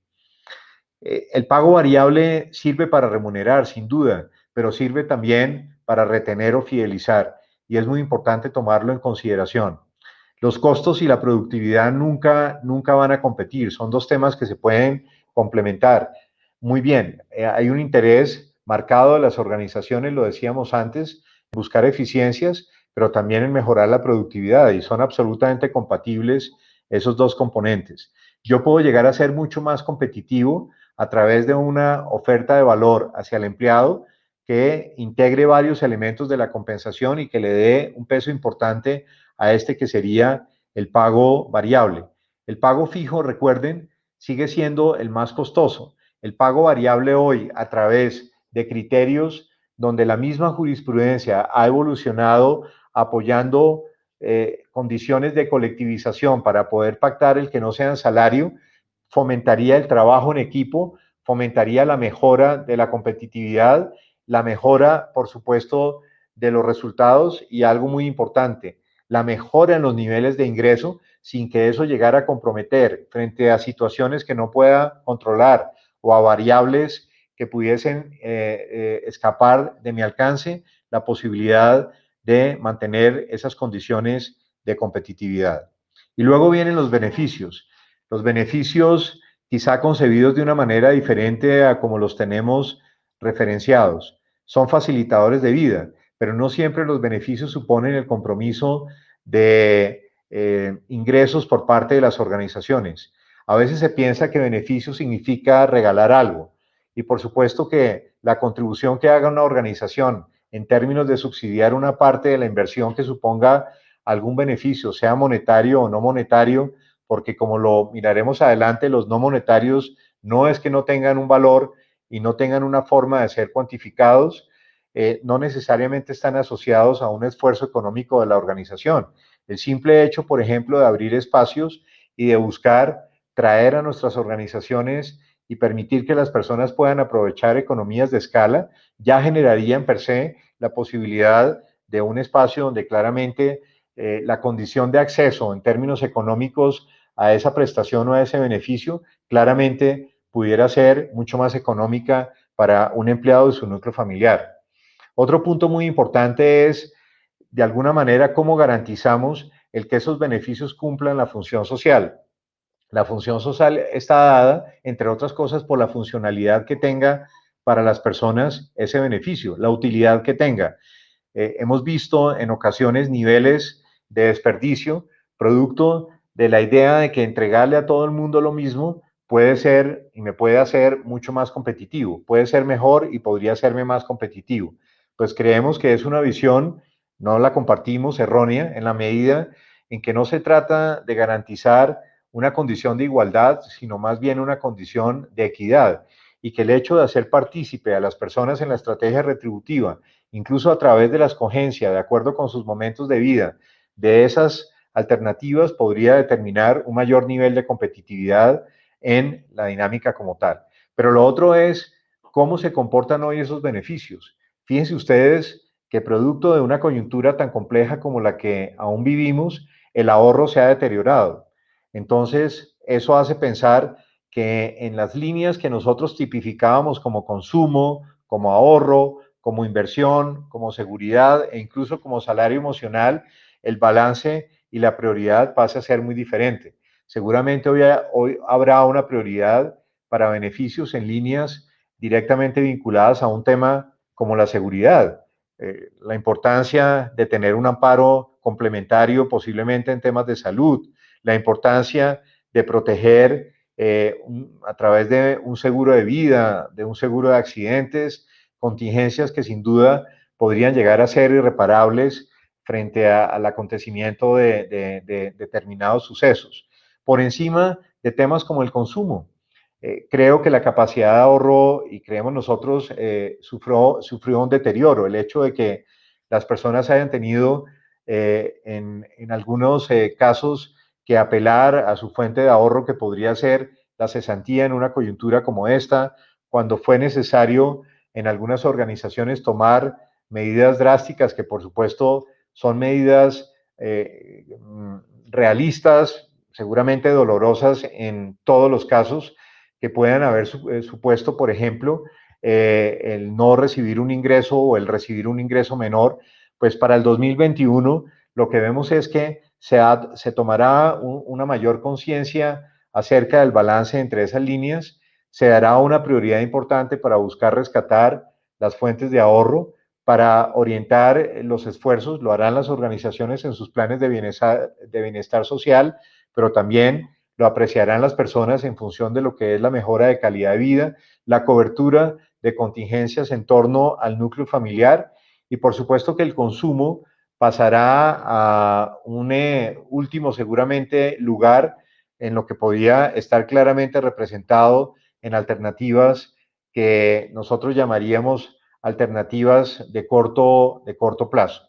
El pago variable sirve para remunerar, sin duda, pero sirve también para retener o fidelizar, y es muy importante tomarlo en consideración. Los costos y la productividad nunca van a competir, son dos temas que se pueden complementar. Muy bien, hay un interés marcado de las organizaciones, lo decíamos antes, en buscar eficiencias, pero también en mejorar la productividad, y son absolutamente compatibles esos dos componentes. Yo puedo llegar a ser mucho más competitivo a través de una oferta de valor hacia el empleado que integre varios elementos de la compensación y que le dé un peso importante a este que sería el pago variable. El pago fijo, recuerden, sigue siendo el más costoso. El pago variable hoy, a través de criterios donde la misma jurisprudencia ha evolucionado apoyando condiciones de colectivización para poder pactar el que no sea en salario, fomentaría el trabajo en equipo, fomentaría la mejora de la competitividad, la mejora, por supuesto, de los resultados y algo muy importante, la mejora en los niveles de ingreso sin que eso llegara a comprometer frente a situaciones que no pueda controlar o a variables que pudiesen escapar de mi alcance, la posibilidad de mantener esas condiciones de competitividad. Y luego vienen los beneficios. Los beneficios quizá concebidos de una manera diferente a como los tenemos referenciados. Son facilitadores de vida, pero no siempre los beneficios suponen el compromiso de ingresos por parte de las organizaciones. A veces se piensa que beneficio significa regalar algo, y por supuesto que la contribución que haga una organización en términos de subsidiar una parte de la inversión que suponga algún beneficio, sea monetario o no monetario, porque como lo miraremos adelante, los no monetarios no es que no tengan un valor y no tengan una forma de ser cuantificados, no necesariamente están asociados a un esfuerzo económico de la organización. El simple hecho, por ejemplo, de abrir espacios y de buscar traer a nuestras organizaciones y permitir que las personas puedan aprovechar economías de escala, ya generaría en per se la posibilidad de un espacio donde claramente la condición de acceso en términos económicos a esa prestación o a ese beneficio claramente pudiera ser mucho más económica para un empleado de su núcleo familiar. Otro punto muy importante es, de alguna manera, cómo garantizamos el que esos beneficios cumplan la función social. La función social está dada, entre otras cosas, por la funcionalidad que tenga para las personas ese beneficio, la utilidad que tenga. Hemos visto en ocasiones niveles de desperdicio, producto de la idea de que entregarle a todo el mundo lo mismo puede ser y me puede hacer mucho más competitivo, puede ser mejor y podría hacerme más competitivo. Pues creemos que es una visión, no la compartimos, errónea, en la medida en que no se trata de garantizar una condición de igualdad, sino más bien una condición de equidad, y que el hecho de hacer partícipe a las personas en la estrategia retributiva incluso a través de la escogencia, de acuerdo con sus momentos de vida, de esas alternativas, podría determinar un mayor nivel de competitividad en la dinámica como tal. Pero lo otro es cómo se comportan hoy esos beneficios. Fíjense ustedes que producto de una coyuntura tan compleja como la que aún vivimos, el ahorro se ha deteriorado. Entonces, eso hace pensar que en las líneas que nosotros tipificábamos como consumo, como ahorro, como inversión, como seguridad e incluso como salario emocional, el balance y la prioridad pasa a ser muy diferente. Seguramente hoy habrá una prioridad para beneficios en líneas directamente vinculadas a un tema como la seguridad. La importancia de tener un amparo complementario posiblemente en temas de salud, la importancia de proteger a través de un seguro de vida, de un seguro de accidentes, contingencias que sin duda podrían llegar a ser irreparables frente al acontecimiento de determinados sucesos. Por encima de temas como el consumo. Creo que la capacidad de ahorro, y creemos nosotros, sufrió un deterioro. El hecho de que las personas hayan tenido en algunos casos que apelar a su fuente de ahorro, que podría ser la cesantía en una coyuntura como esta, cuando fue necesario en algunas organizaciones tomar medidas drásticas, que por supuesto son medidas realistas, seguramente dolorosas en todos los casos, que puedan haber supuesto, por ejemplo, el no recibir un ingreso o el recibir un ingreso menor. Pues para el 2021 lo que vemos es que se tomará una mayor conciencia acerca del balance entre esas líneas, se dará una prioridad importante para buscar rescatar las fuentes de ahorro, para orientar los esfuerzos, lo harán las organizaciones en sus planes de bienestar social, pero también lo apreciarán las personas en función de lo que es la mejora de calidad de vida, la cobertura de contingencias en torno al núcleo familiar y por supuesto que el consumo pasará a un último seguramente lugar en lo que podría estar claramente representado en alternativas que nosotros llamaríamos alternativas de corto plazo.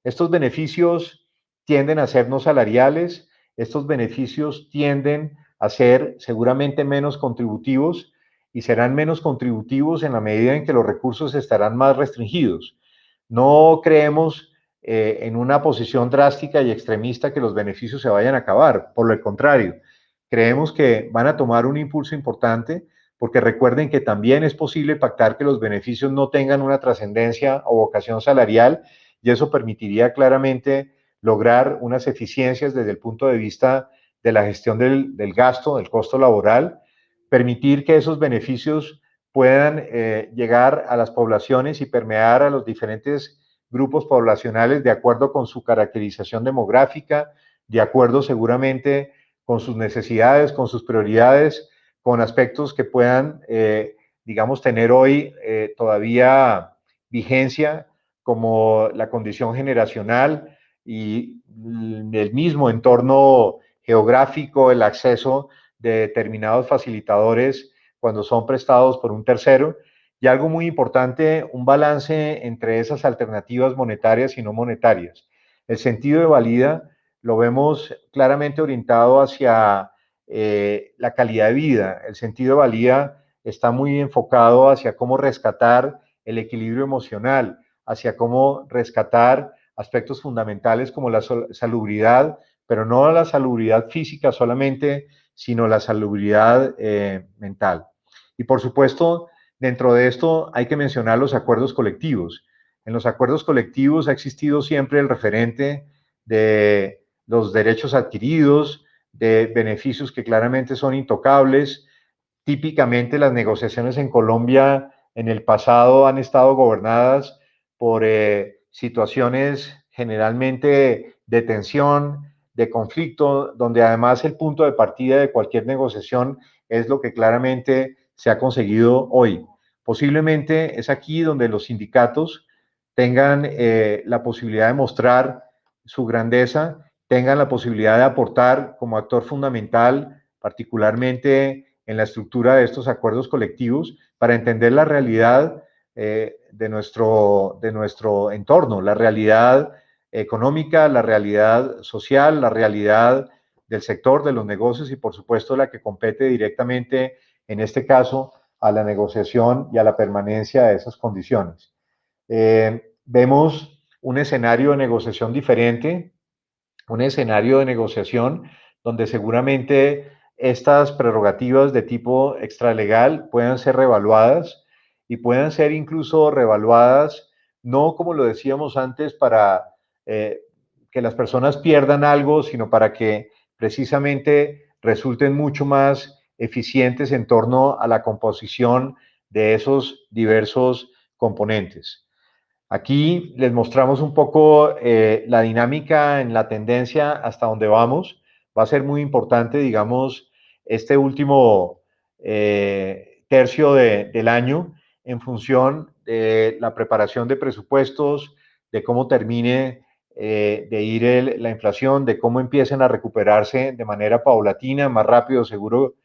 Estos beneficios tienden a ser no salariales, estos beneficios tienden a ser seguramente menos contributivos y serán menos contributivos en la medida en que los recursos estarán más restringidos. No creemos en una posición drástica y extremista que los beneficios se vayan a acabar, por lo contrario, creemos que van a tomar un impulso importante porque recuerden que también es posible pactar que los beneficios no tengan una trascendencia o vocación salarial y eso permitiría claramente lograr unas eficiencias desde el punto de vista de la gestión del gasto, del costo laboral, permitir que esos beneficios puedan llegar a las poblaciones y permear a los diferentes grupos poblacionales de acuerdo con su caracterización demográfica, de acuerdo seguramente con sus necesidades, con sus prioridades, con aspectos que puedan, digamos, tener hoy todavía vigencia, como la condición generacional y el mismo entorno geográfico, el acceso de determinados facilitadores cuando son prestados por un tercero. Y algo muy importante, un balance entre esas alternativas monetarias y no monetarias. El sentido de valida lo vemos claramente orientado hacia la calidad de vida. El sentido de valía está muy enfocado hacia cómo rescatar el equilibrio emocional, hacia cómo rescatar aspectos fundamentales como la salubridad, pero no la salubridad física solamente, sino la salubridad mental. Y por supuesto, dentro de esto hay que mencionar los acuerdos colectivos. En los acuerdos colectivos ha existido siempre el referente de los derechos adquiridos, de beneficios que claramente son intocables. Típicamente las negociaciones en Colombia en el pasado han estado gobernadas por situaciones generalmente de tensión, de conflicto, donde además el punto de partida de cualquier negociación es lo que claramente se ha conseguido hoy. Posiblemente es aquí donde los sindicatos tengan la posibilidad de mostrar su grandeza, tengan la posibilidad de aportar como actor fundamental, particularmente en la estructura de estos acuerdos colectivos, para entender la realidad de nuestro entorno, la realidad económica, la realidad social, la realidad del sector, de los negocios y por supuesto la que compete directamente, en este caso, a la negociación y a la permanencia de esas condiciones. Vemos un escenario de negociación diferente, un escenario de negociación donde seguramente estas prerrogativas de tipo extralegal puedan ser revaluadas y puedan ser incluso revaluadas, no como lo decíamos antes, para que las personas pierdan algo, sino para que precisamente resulten mucho más eficientes en torno a la composición de esos diversos componentes. Aquí les mostramos un poco la dinámica en la tendencia hasta donde vamos. Va a ser muy importante, digamos, este último tercio del año en función de la preparación de presupuestos, de cómo termine de ir la inflación, de cómo empiecen a recuperarse de manera paulatina, más rápido seguro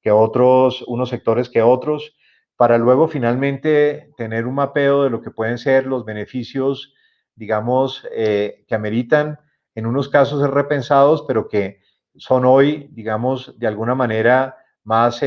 que unos sectores que otros, para luego finalmente tener un mapeo de lo que pueden ser los beneficios, digamos, que ameritan en unos casos ser repensados, pero que son hoy, digamos, de alguna manera más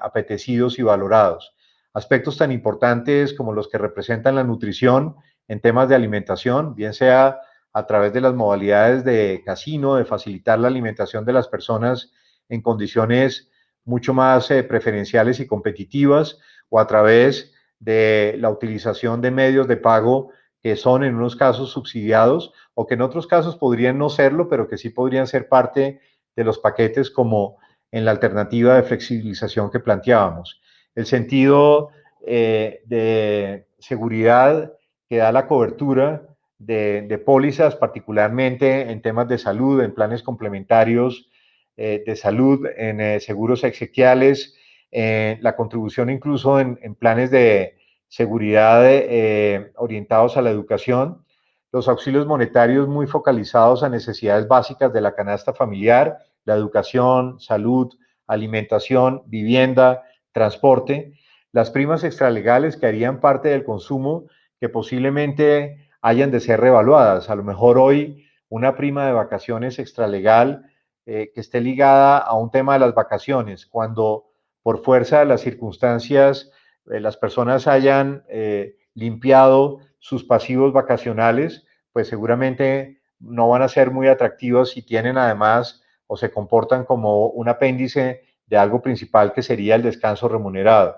apetecidos y valorados. Aspectos tan importantes como los que representan la nutrición en temas de alimentación, bien sea a través de las modalidades de casino, de facilitar la alimentación de las personas en condiciones mucho más preferenciales y competitivas, o a través de la utilización de medios de pago que son en unos casos subsidiados o que en otros casos podrían no serlo, pero que sí podrían ser parte de los paquetes como en la alternativa de flexibilización que planteábamos. El sentido de seguridad que da la cobertura de pólizas, particularmente en temas de salud, en planes complementarios de salud, en seguros exequiales, la contribución incluso en planes de seguridad orientados a la educación, los auxilios monetarios muy focalizados a necesidades básicas de la canasta familiar, la educación, salud, alimentación, vivienda, transporte, las primas extralegales que harían parte del consumo que posiblemente hayan de ser revaluadas. A lo mejor hoy una prima de vacaciones extralegal que esté ligada a un tema de las vacaciones, cuando por fuerza de las circunstancias las personas hayan limpiado sus pasivos vacacionales, pues seguramente no van a ser muy atractivos si tienen además o se comportan como un apéndice de algo principal que sería el descanso remunerado.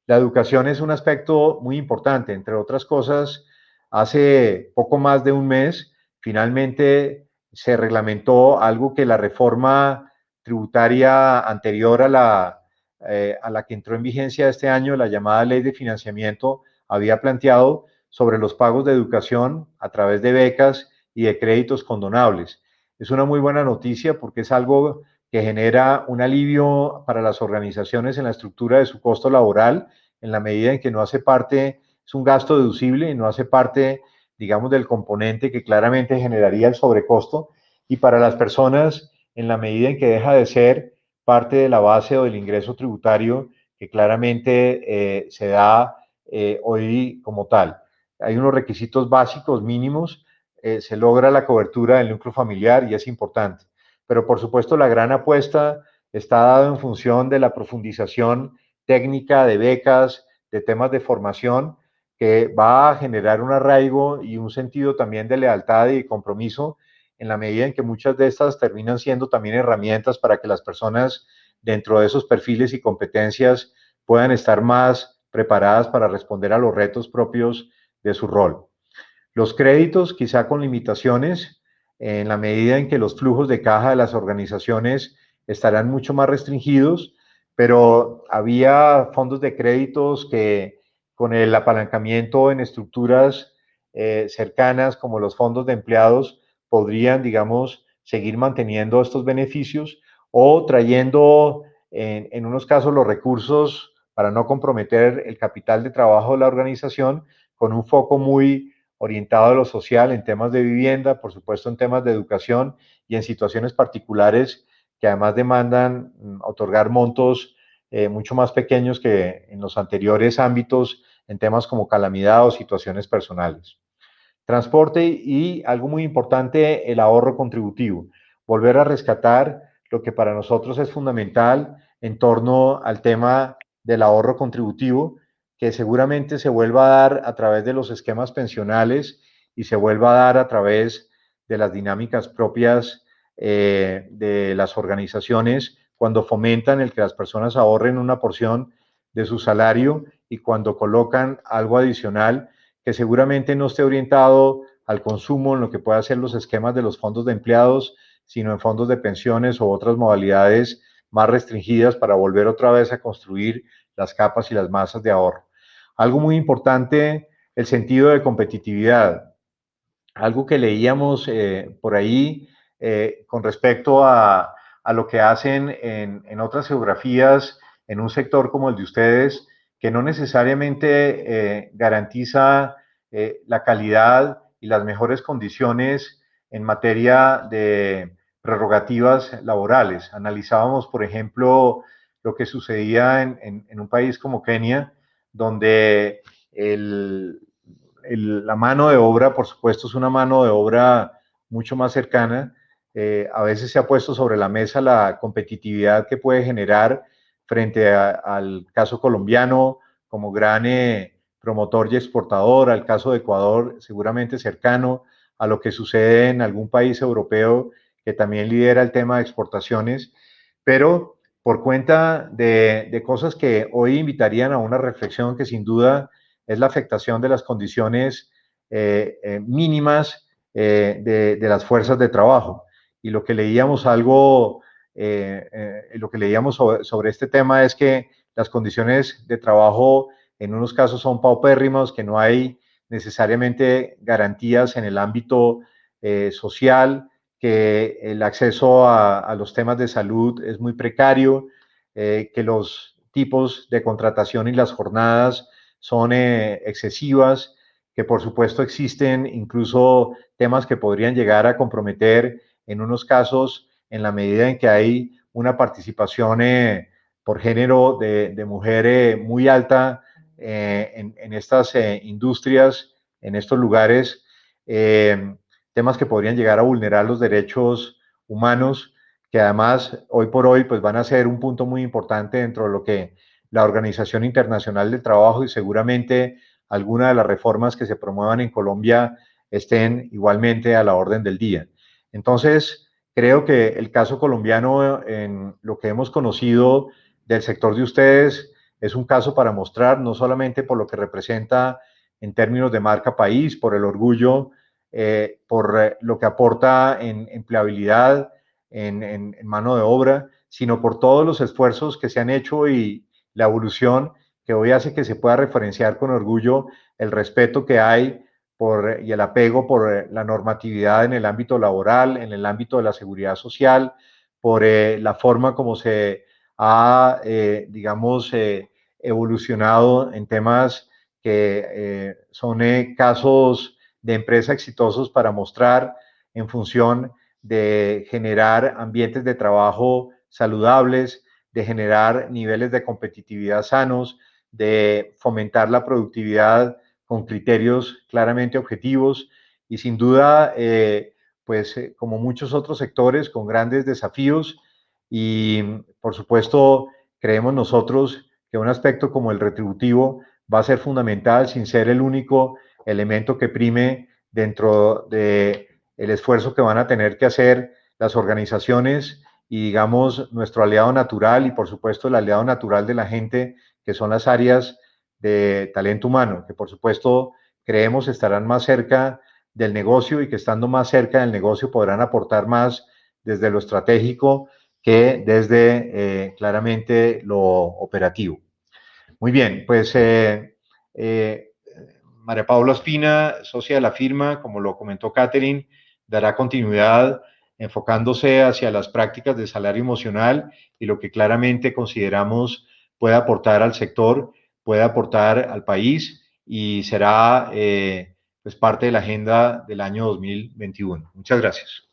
La educación es un aspecto muy importante, entre otras cosas, hace poco más de un mes finalmente se reglamentó algo que la reforma tributaria anterior a la que entró en vigencia este año, la llamada Ley de Financiamiento, había planteado sobre los pagos de educación a través de becas y de créditos condonables. Es una muy buena noticia porque es algo que genera un alivio para las organizaciones en la estructura de su costo laboral, en la medida en que no hace parte, es un gasto deducible y no hace parte, digamos, del componente que claramente generaría el sobrecosto, y para las personas, en la medida en que deja de ser parte de la base o del ingreso tributario que claramente se da hoy como tal. Hay unos requisitos básicos mínimos, se logra la cobertura del núcleo familiar y es importante. Pero por supuesto la gran apuesta está dada en función de la profundización técnica de becas, de temas de formación, que va a generar un arraigo y un sentido también de lealtad y compromiso en la medida en que muchas de estas terminan siendo también herramientas para que las personas dentro de esos perfiles y competencias puedan estar más preparadas para responder a los retos propios de su rol. Los créditos, quizá con limitaciones, en la medida en que los flujos de caja de las organizaciones estarán mucho más restringidos, pero había fondos de créditos que con el apalancamiento en estructuras cercanas como los fondos de empleados podrían, digamos, seguir manteniendo estos beneficios o trayendo en unos casos los recursos para no comprometer el capital de trabajo de la organización con un foco muy orientado a lo social en temas de vivienda, por supuesto en temas de educación y en situaciones particulares que además demandan otorgar montos mucho más pequeños que en los anteriores ámbitos en temas como calamidad o situaciones personales. Transporte y algo muy importante, el ahorro contributivo. Volver a rescatar lo que para nosotros es fundamental en torno al tema del ahorro contributivo, que seguramente se vuelva a dar a través de los esquemas pensionales y se vuelva a dar a través de las dinámicas propias de las organizaciones cuando fomentan el que las personas ahorren una porción de su salario y cuando colocan algo adicional que seguramente no esté orientado al consumo en lo que pueda ser los esquemas de los fondos de empleados, sino en fondos de pensiones o otras modalidades más restringidas para volver otra vez a construir las capas y las masas de ahorro. Algo muy importante, el sentido de competitividad. Algo que leíamos por ahí con respecto a lo que hacen en otras geografías, en un sector como el de ustedes, que no necesariamente garantiza la calidad y las mejores condiciones en materia de prerrogativas laborales. Analizábamos, por ejemplo, lo que sucedía en un país como Kenia, donde la mano de obra, por supuesto, es una mano de obra mucho más cercana. A veces se ha puesto sobre la mesa la competitividad que puede generar frente al caso colombiano como gran promotor y exportador, al caso de Ecuador seguramente cercano, a lo que sucede en algún país europeo que también lidera el tema de exportaciones, pero por cuenta de cosas que hoy invitarían a una reflexión que sin duda es la afectación de las condiciones mínimas de las fuerzas de trabajo. Y lo que leíamos lo que leíamos sobre este tema es que las condiciones de trabajo en unos casos son paupérrimas, que no hay necesariamente garantías en el ámbito social, que el acceso a los temas de salud es muy precario, que los tipos de contratación y las jornadas son excesivas, que por supuesto existen incluso temas que podrían llegar a comprometer en unos casos en la medida en que hay una participación por género de mujer muy alta en estas industrias, en estos lugares, temas que podrían llegar a vulnerar los derechos humanos, que además hoy por hoy pues van a ser un punto muy importante dentro de lo que la Organización Internacional del Trabajo y seguramente alguna de las reformas que se promuevan en Colombia estén igualmente a la orden del día. Entonces, creo que el caso colombiano, en lo que hemos conocido del sector de ustedes, es un caso para mostrar, no solamente por lo que representa en términos de marca país, por el orgullo, por lo que aporta en empleabilidad, en mano de obra, sino por todos los esfuerzos que se han hecho y la evolución que hoy hace que se pueda referenciar con orgullo el respeto que hay y el apego por la normatividad en el ámbito laboral, en el ámbito de la seguridad social, por la forma como se ha, digamos, evolucionado en temas que son casos de empresa exitosos para mostrar en función de generar ambientes de trabajo saludables, de generar niveles de competitividad sanos, de fomentar la productividad con criterios claramente objetivos y sin duda, como muchos otros sectores, con grandes desafíos y, por supuesto, creemos nosotros que un aspecto como el retributivo va a ser fundamental sin ser el único elemento que prime dentro del esfuerzo que van a tener que hacer las organizaciones y, digamos, nuestro aliado natural y, por supuesto, el aliado natural de la gente, que son las áreas de talento humano, que, por supuesto, creemos estarán más cerca del negocio y que estando más cerca del negocio podrán aportar más desde lo estratégico que desde claramente lo operativo. Muy bien, pues María Paula Espina, socia de la firma, como lo comentó Catherine, dará continuidad enfocándose hacia las prácticas de salario emocional y lo que claramente consideramos puede aportar al sector, puede aportar al país y será pues parte de la agenda del año 2021. Muchas gracias.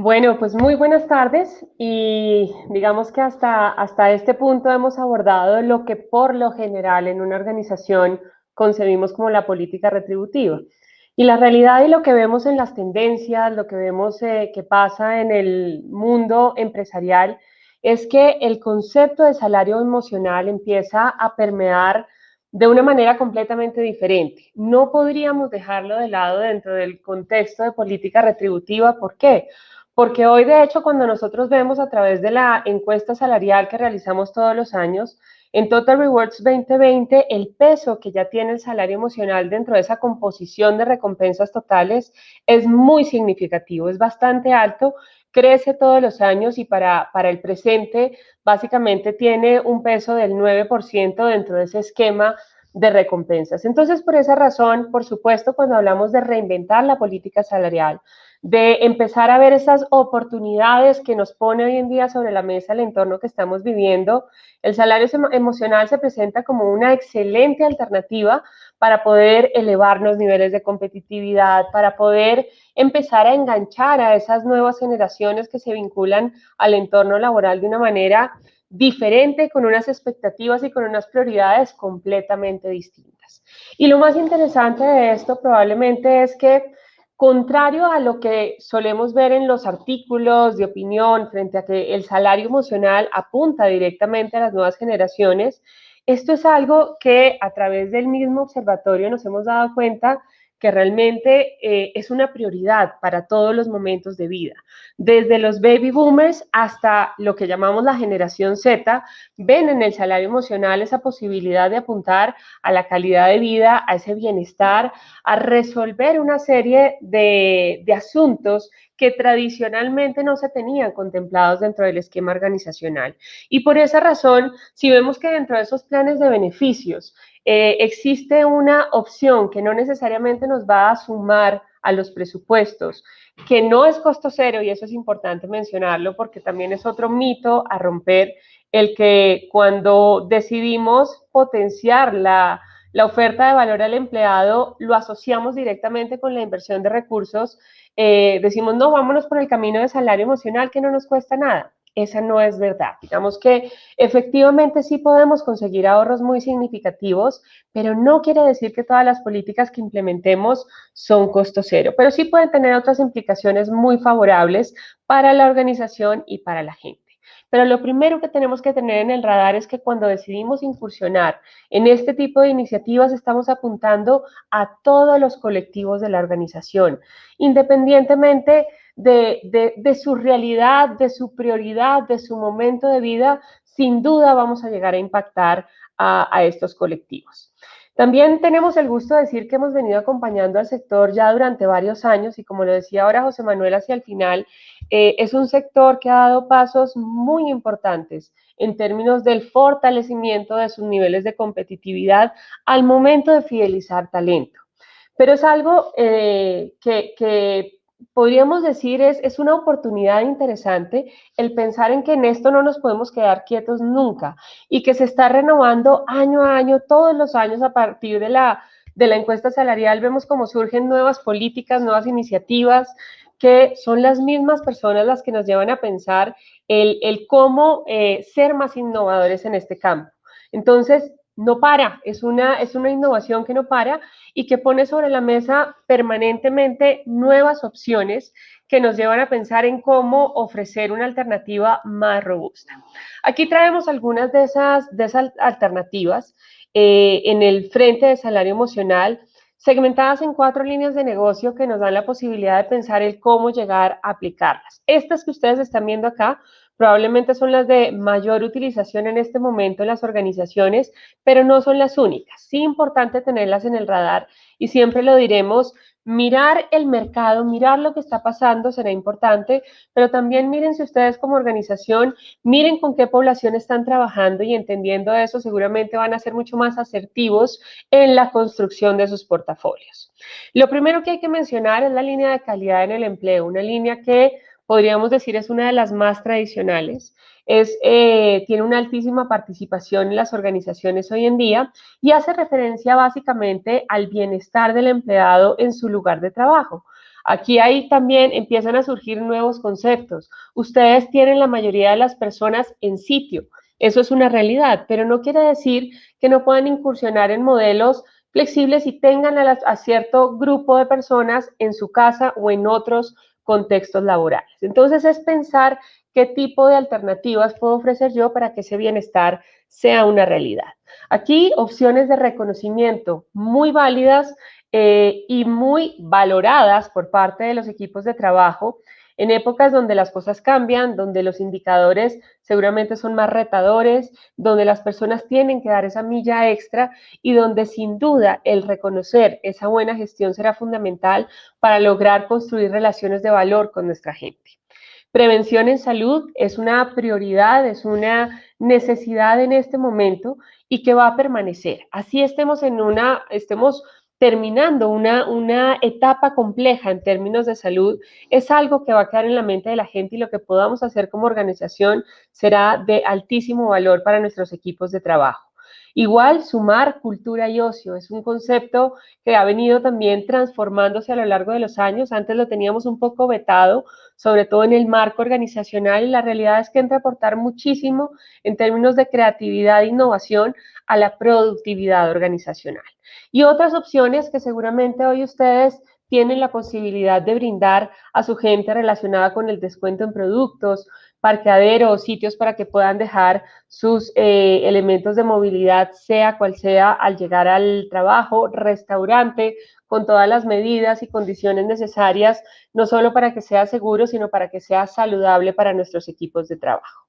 Bueno, pues muy buenas tardes y digamos que hasta este punto hemos abordado lo que por lo general en una organización concebimos como la política retributiva. Y la realidad y lo que vemos en las tendencias, lo que vemos que pasa en el mundo empresarial, es que el concepto de salario emocional empieza a permear de una manera completamente diferente. No podríamos dejarlo de lado dentro del contexto de política retributiva. ¿Por qué? Porque hoy, de hecho, cuando nosotros vemos a través de la encuesta salarial que realizamos todos los años, en Total Rewards 2020, el peso que ya tiene el salario emocional dentro de esa composición de recompensas totales es muy significativo, es bastante alto, crece todos los años y para el presente básicamente tiene un peso del 9% dentro de ese esquema de recompensas. Entonces, por esa razón, por supuesto, cuando hablamos de reinventar la política salarial, de empezar a ver esas oportunidades que nos pone hoy en día sobre la mesa el entorno que estamos viviendo, el salario emocional se presenta como una excelente alternativa para poder elevar los niveles de competitividad, para poder empezar a enganchar a esas nuevas generaciones que se vinculan al entorno laboral de una manera diferente, con unas expectativas y con unas prioridades completamente distintas. Y lo más interesante de esto probablemente es que, contrario a lo que solemos ver en los artículos de opinión frente a que el salario emocional apunta directamente a las nuevas generaciones, esto es algo que a través del mismo observatorio nos hemos dado cuenta que realmente es una prioridad para todos los momentos de vida. Desde los baby boomers hasta lo que llamamos la generación Z, ven en el salario emocional esa posibilidad de apuntar a la calidad de vida, a ese bienestar, a resolver una serie de asuntos que tradicionalmente no se tenían contemplados dentro del esquema organizacional. Y por esa razón, si vemos que dentro de esos planes de beneficios existe una opción que no necesariamente nos va a sumar a los presupuestos, que no es costo cero, y eso es importante mencionarlo porque también es otro mito a romper, el que cuando decidimos potenciar la oferta de valor al empleado, lo asociamos directamente con la inversión de recursos, decimos, no, vámonos por el camino de salario emocional que no nos cuesta nada. Esa no es verdad. Digamos que efectivamente sí podemos conseguir ahorros muy significativos, pero no quiere decir que todas las políticas que implementemos son costo cero, pero sí pueden tener otras implicaciones muy favorables para la organización y para la gente. Pero lo primero que tenemos que tener en el radar es que cuando decidimos incursionar en este tipo de iniciativas estamos apuntando a todos los colectivos de la organización, independientemente de su realidad, de su prioridad, de su momento de vida. Sin duda vamos a llegar a impactar a estos colectivos. También tenemos el gusto de decir que hemos venido acompañando al sector ya durante varios años y, como lo decía ahora José Manuel hacia el final, es un sector que ha dado pasos muy importantes en términos del fortalecimiento de sus niveles de competitividad al momento de fidelizar talento. Pero es algo que podríamos decir es una oportunidad interesante el pensar en que en esto no nos podemos quedar quietos nunca y que se está renovando año a año, todos los años a partir de la encuesta salarial. Vemos cómo surgen nuevas políticas, nuevas iniciativas, que son las mismas personas las que nos llevan a pensar el cómo ser más innovadores en este campo. Entonces, no para, es una innovación que no para y que pone sobre la mesa permanentemente nuevas opciones que nos llevan a pensar en cómo ofrecer una alternativa más robusta. Aquí traemos algunas de esas alternativas en el frente de salario emocional, segmentadas en 4 líneas de negocio que nos dan la posibilidad de pensar el cómo llegar a aplicarlas. Estas que ustedes están viendo acá probablemente son las de mayor utilización en este momento en las organizaciones, pero no son las únicas. Sí, importante tenerlas en el radar y siempre lo diremos, mirar el mercado, mirar lo que está pasando será importante, pero también mírense ustedes como organización, miren con qué población están trabajando y entendiendo eso seguramente van a ser mucho más asertivos en la construcción de sus portafolios. Lo primero que hay que mencionar es la línea de calidad en el empleo, una línea que podríamos decir es una de las más tradicionales, tiene una altísima participación en las organizaciones hoy en día y hace referencia básicamente al bienestar del empleado en su lugar de trabajo, Aquí ahí también empiezan a surgir nuevos conceptos. Ustedes tienen la mayoría de las personas en sitio. Eso es una realidad, pero no quiere decir que no puedan incursionar en modelos flexibles y tengan a cierto grupo de personas en su casa o en otros contextos laborales. Entonces es pensar qué tipo de alternativas puedo ofrecer yo para que ese bienestar sea una realidad. Aquí opciones de reconocimiento muy válidas y muy valoradas por parte de los equipos de trabajo en épocas donde las cosas cambian, donde los indicadores seguramente son más retadores, donde las personas tienen que dar esa milla extra y donde sin duda el reconocer esa buena gestión será fundamental para lograr construir relaciones de valor con nuestra gente. Prevención en salud es una prioridad, es una necesidad en este momento y que va a permanecer. Así estemos terminando una etapa compleja en términos de salud, es algo que va a quedar en la mente de la gente y lo que podamos hacer como organización será de altísimo valor para nuestros equipos de trabajo. Igual, sumar cultura y ocio es un concepto que ha venido también transformándose a lo largo de los años. Antes lo teníamos un poco vetado, sobre todo en el marco organizacional, y la realidad es que entra a aportar muchísimo en términos de creatividad e innovación a la productividad organizacional. Y otras opciones que seguramente hoy ustedes tienen la posibilidad de brindar a su gente relacionada con el descuento en productos, parqueaderos, sitios para que puedan dejar sus elementos de movilidad, sea cual sea, al llegar al trabajo, restaurante, con todas las medidas y condiciones necesarias, no solo para que sea seguro, sino para que sea saludable para nuestros equipos de trabajo.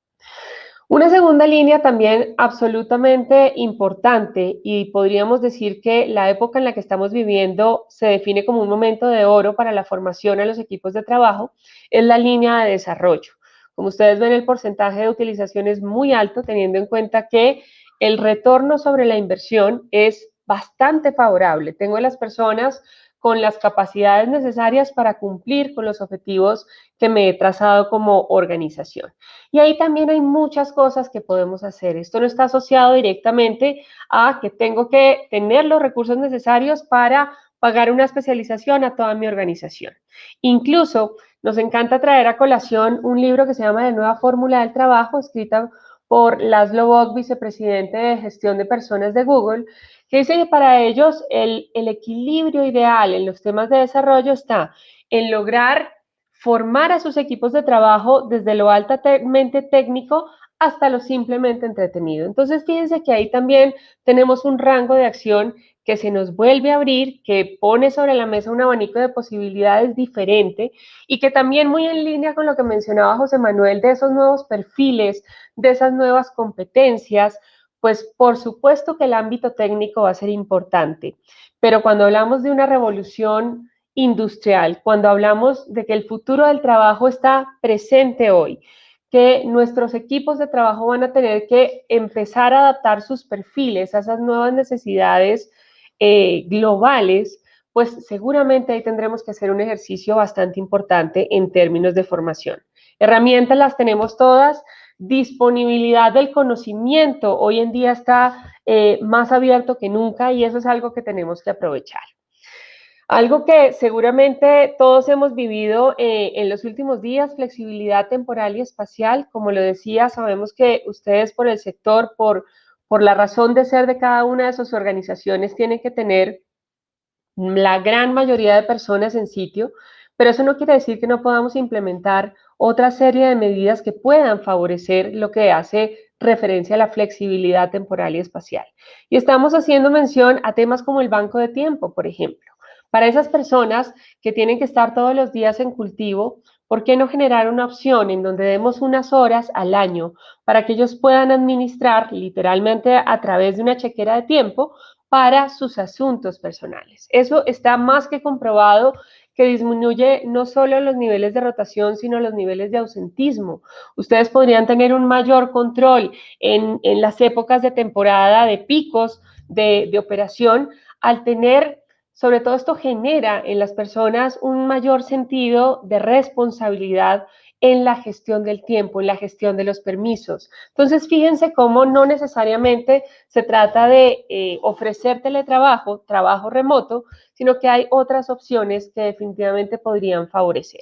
Una segunda línea también absolutamente importante, y podríamos decir que la época en la que estamos viviendo se define como un momento de oro para la formación a los equipos de trabajo, es la línea de desarrollo. Como ustedes ven, el porcentaje de utilización es muy alto, teniendo en cuenta que el retorno sobre la inversión es bastante favorable. Tengo a las personas con las capacidades necesarias para cumplir con los objetivos que me he trazado como organización. Y ahí también hay muchas cosas que podemos hacer. Esto no está asociado directamente a que tengo que tener los recursos necesarios para pagar una especialización a toda mi organización. Incluso nos encanta traer a colación un libro que se llama La nueva fórmula del trabajo, escrita por Laszlo Bock, vicepresidente de gestión de personas de Google, que dice que para ellos el equilibrio ideal en los temas de desarrollo está en lograr formar a sus equipos de trabajo desde lo altamente técnico hasta lo simplemente entretenido. Entonces, fíjense que ahí también tenemos un rango de acción que se nos vuelve a abrir, que pone sobre la mesa un abanico de posibilidades diferente y que también muy en línea con lo que mencionaba José Manuel de esos nuevos perfiles, de esas nuevas competencias, pues por supuesto que el ámbito técnico va a ser importante, pero cuando hablamos de una revolución industrial, cuando hablamos de que el futuro del trabajo está presente hoy, que nuestros equipos de trabajo van a tener que empezar a adaptar sus perfiles a esas nuevas necesidades globales, pues seguramente ahí tendremos que hacer un ejercicio bastante importante en términos de formación. Herramientas las tenemos todas, disponibilidad del conocimiento hoy en día está más abierto que nunca y eso es algo que tenemos que aprovechar. Algo que seguramente todos hemos vivido en los últimos días, flexibilidad temporal y espacial. Como lo decía, sabemos que ustedes por el sector, por la razón de ser de cada una de sus organizaciones, tienen que tener la gran mayoría de personas en sitio, pero eso no quiere decir que no podamos implementar otra serie de medidas que puedan favorecer lo que hace referencia a la flexibilidad temporal y espacial. Y estamos haciendo mención a temas como el banco de tiempo, por ejemplo. Para esas personas que tienen que estar todos los días en cultivo, ¿por qué no generar una opción en donde demos unas horas al año para que ellos puedan administrar literalmente a través de una chequera de tiempo para sus asuntos personales? Eso está más que comprobado que disminuye no solo los niveles de rotación, sino los niveles de ausentismo. Ustedes podrían tener un mayor control en las épocas de temporada, de picos de operación, al tener, sobre todo esto genera en las personas un mayor sentido de responsabilidad en la gestión del tiempo, en la gestión de los permisos. Entonces, fíjense cómo no necesariamente se trata de ofrecer teletrabajo, trabajo remoto, sino que hay otras opciones que definitivamente podrían favorecer.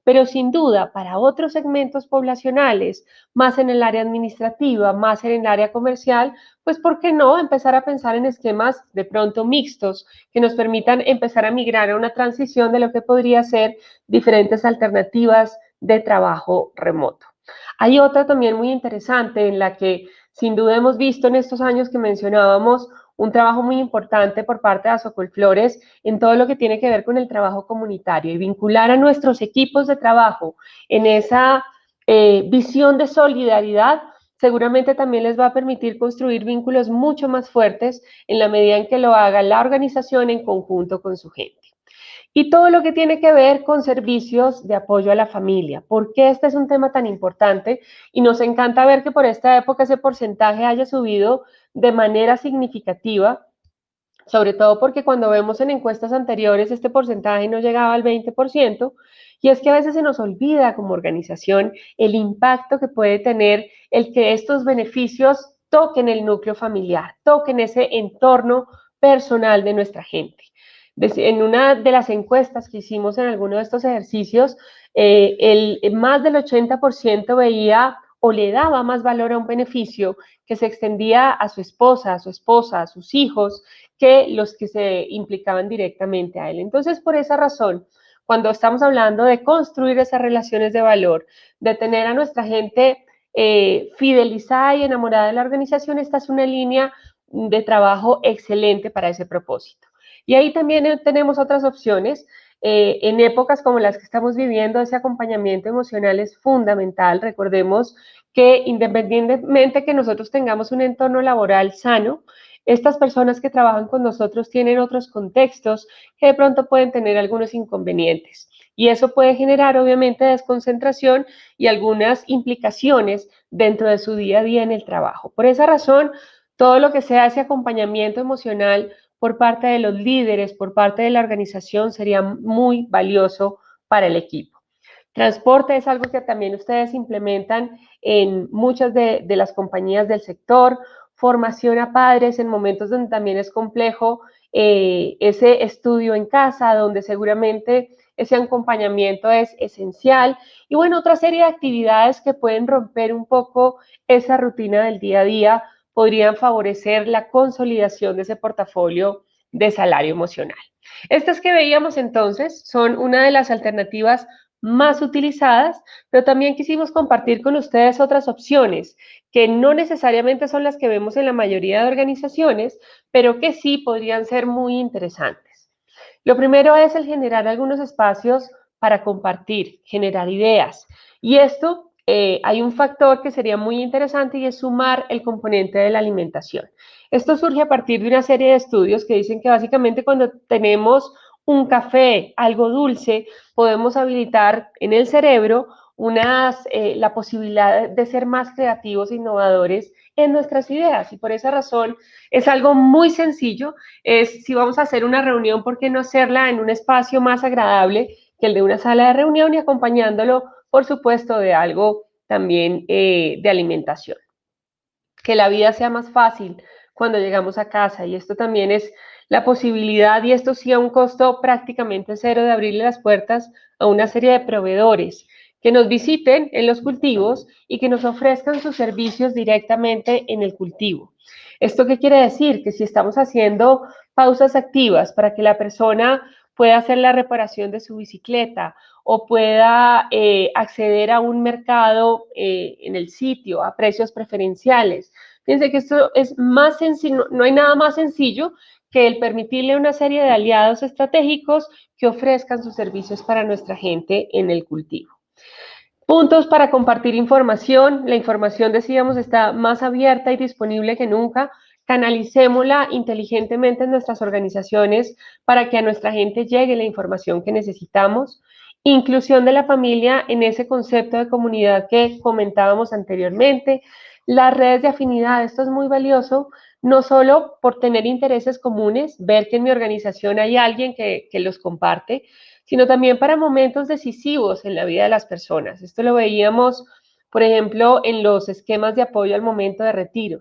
Pero sin duda, para otros segmentos poblacionales, más en el área administrativa, más en el área comercial, pues ¿por qué no empezar a pensar en esquemas de pronto mixtos que nos permitan empezar a migrar a una transición de lo que podría ser diferentes alternativas de trabajo remoto? Hay otra también muy interesante en la que sin duda hemos visto en estos años que mencionábamos un trabajo muy importante por parte de Azocolflores en todo lo que tiene que ver con el trabajo comunitario y vincular a nuestros equipos de trabajo en esa visión de solidaridad, seguramente también les va a permitir construir vínculos mucho más fuertes en la medida en que lo haga la organización en conjunto con su gente. Y todo lo que tiene que ver con servicios de apoyo a la familia. ¿Por qué este es un tema tan importante? Y nos encanta ver que por esta época ese porcentaje haya subido de manera significativa, sobre todo porque cuando vemos en encuestas anteriores este porcentaje no llegaba al 20%, y es que a veces se nos olvida como organización el impacto que puede tener el que estos beneficios toquen el núcleo familiar, toquen ese entorno personal de nuestra gente. En una de las encuestas que hicimos en alguno de estos ejercicios, más del 80% veía o le daba más valor a un beneficio que se extendía a su esposa, a sus hijos, que los que se implicaban directamente a él. Entonces, por esa razón, cuando estamos hablando de construir esas relaciones de valor, de tener a nuestra gente fidelizada y enamorada de la organización, esta es una línea de trabajo excelente para ese propósito. Y ahí también tenemos otras opciones. En épocas como las que estamos viviendo, ese acompañamiento emocional es fundamental. Recordemos que independientemente que nosotros tengamos un entorno laboral sano, estas personas que trabajan con nosotros tienen otros contextos que de pronto pueden tener algunos inconvenientes. Y eso puede generar, obviamente, desconcentración y algunas implicaciones dentro de su día a día en el trabajo. Por esa razón, todo lo que sea ese acompañamiento emocional por parte de los líderes, por parte de la organización, sería muy valioso para el equipo. Transporte es algo que también ustedes implementan en muchas de las compañías del sector. Formación a padres en momentos donde también es complejo ese estudio en casa, donde seguramente ese acompañamiento es esencial. Y bueno, otra serie de actividades que pueden romper un poco esa rutina del día a día, podrían favorecer la consolidación de ese portafolio de salario emocional. Estas que veíamos entonces son una de las alternativas más utilizadas, pero también quisimos compartir con ustedes otras opciones que no necesariamente son las que vemos en la mayoría de organizaciones, pero que sí podrían ser muy interesantes. Lo primero es el generar algunos espacios para compartir, generar ideas. Y esto hay un factor que sería muy interesante y es sumar el componente de la alimentación. Esto surge a partir de una serie de estudios que dicen que básicamente cuando tenemos un café, algo dulce, podemos habilitar en el cerebro la posibilidad de ser más creativos e innovadores en nuestras ideas. Y por esa razón es algo muy sencillo. Si vamos a hacer una reunión, ¿por qué no hacerla en un espacio más agradable que el de una sala de reunión y acompañándolo, por supuesto, de algo también de alimentación? Que la vida sea más fácil cuando llegamos a casa, y esto también es la posibilidad, y esto sí a un costo prácticamente cero, de abrirle las puertas a una serie de proveedores que nos visiten en los cultivos y que nos ofrezcan sus servicios directamente en el cultivo. ¿Esto qué quiere decir? Que si estamos haciendo pausas activas para que la persona pueda hacer la reparación de su bicicleta o pueda acceder a un mercado en el sitio a precios preferenciales. Fíjense que esto es más sencillo, no hay nada más sencillo que el permitirle una serie de aliados estratégicos que ofrezcan sus servicios para nuestra gente en el cultivo. Puntos para compartir información. La información, decíamos, está más abierta y disponible que nunca. Canalicémosla inteligentemente en nuestras organizaciones para que a nuestra gente llegue la información que necesitamos. Inclusión de la familia en ese concepto de comunidad que comentábamos anteriormente. Las redes de afinidad, esto es muy valioso, no solo por tener intereses comunes, ver que en mi organización hay alguien que los comparte, sino también para momentos decisivos en la vida de las personas. Esto lo veíamos, por ejemplo, en los esquemas de apoyo al momento de retiro.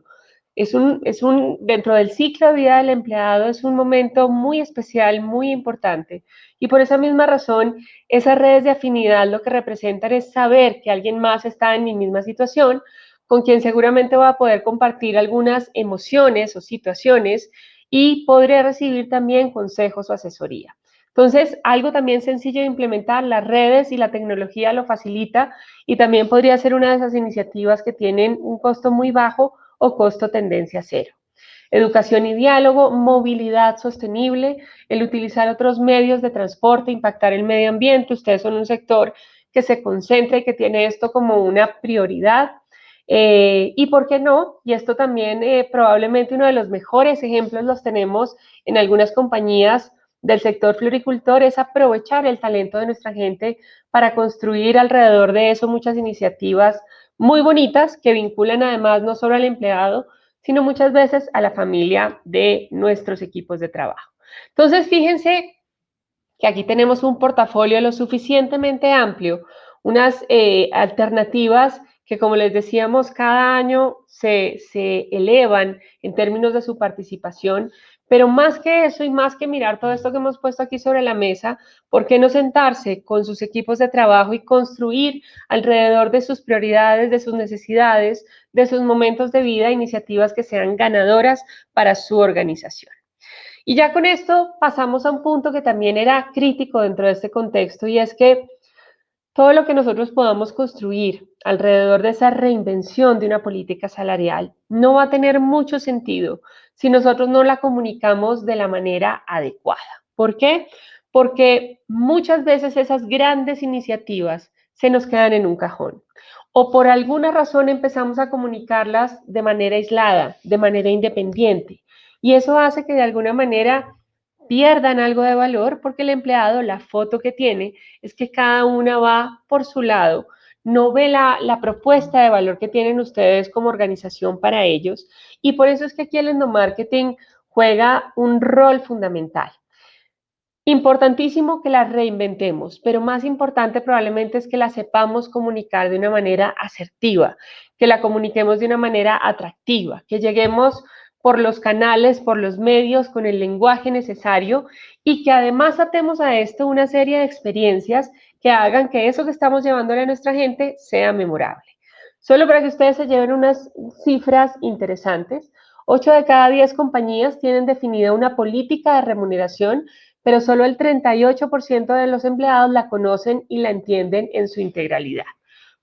Dentro del ciclo de vida del empleado es un momento muy especial, muy importante. Y por esa misma razón, esas redes de afinidad lo que representan es saber que alguien más está en mi misma situación, con quien seguramente voy a poder compartir algunas emociones o situaciones y podré recibir también consejos o asesoría. Entonces, algo también sencillo de implementar, las redes y la tecnología lo facilita y también podría ser una de esas iniciativas que tienen un costo muy bajo o costo tendencia cero. Educación y diálogo, movilidad sostenible, el utilizar otros medios de transporte, impactar el medio ambiente. Ustedes son un sector que se concentra y que tiene esto como una prioridad. Y por qué no, y esto también probablemente uno de los mejores ejemplos los tenemos en algunas compañías del sector floricultor, es aprovechar el talento de nuestra gente para construir alrededor de eso muchas iniciativas muy bonitas que vinculan además no solo al empleado, sino muchas veces a la familia de nuestros equipos de trabajo. Entonces, fíjense que aquí tenemos un portafolio lo suficientemente amplio, unas alternativas que, como les decíamos, cada año se elevan en términos de su participación, pero más que eso y más que mirar todo esto que hemos puesto aquí sobre la mesa, ¿por qué no sentarse con sus equipos de trabajo y construir alrededor de sus prioridades, de sus necesidades, de sus momentos de vida, iniciativas que sean ganadoras para su organización? Y ya con esto pasamos a un punto que también era crítico dentro de este contexto, y es que todo lo que nosotros podamos construir alrededor de esa reinvención de una política salarial no va a tener mucho sentido si nosotros no la comunicamos de la manera adecuada. ¿Por qué? Porque muchas veces esas grandes iniciativas se nos quedan en un cajón o por alguna razón empezamos a comunicarlas de manera aislada, de manera independiente. Y eso hace que de alguna manera pierdan algo de valor porque el empleado, la foto que tiene, es que cada una va por su lado, no ve la propuesta de valor que tienen ustedes como organización para ellos. Y por eso es que aquí el endomarketing juega un rol fundamental. Importantísimo que la reinventemos, pero más importante probablemente es que la sepamos comunicar de una manera asertiva, que la comuniquemos de una manera atractiva, que lleguemos por los canales, por los medios, con el lenguaje necesario y que además atemos a esto una serie de experiencias que hagan que eso que estamos llevándole a nuestra gente sea memorable. Solo para que ustedes se lleven unas cifras interesantes, 8 de cada 10 compañías tienen definida una política de remuneración, pero solo el 38% de los empleados la conocen y la entienden en su integralidad.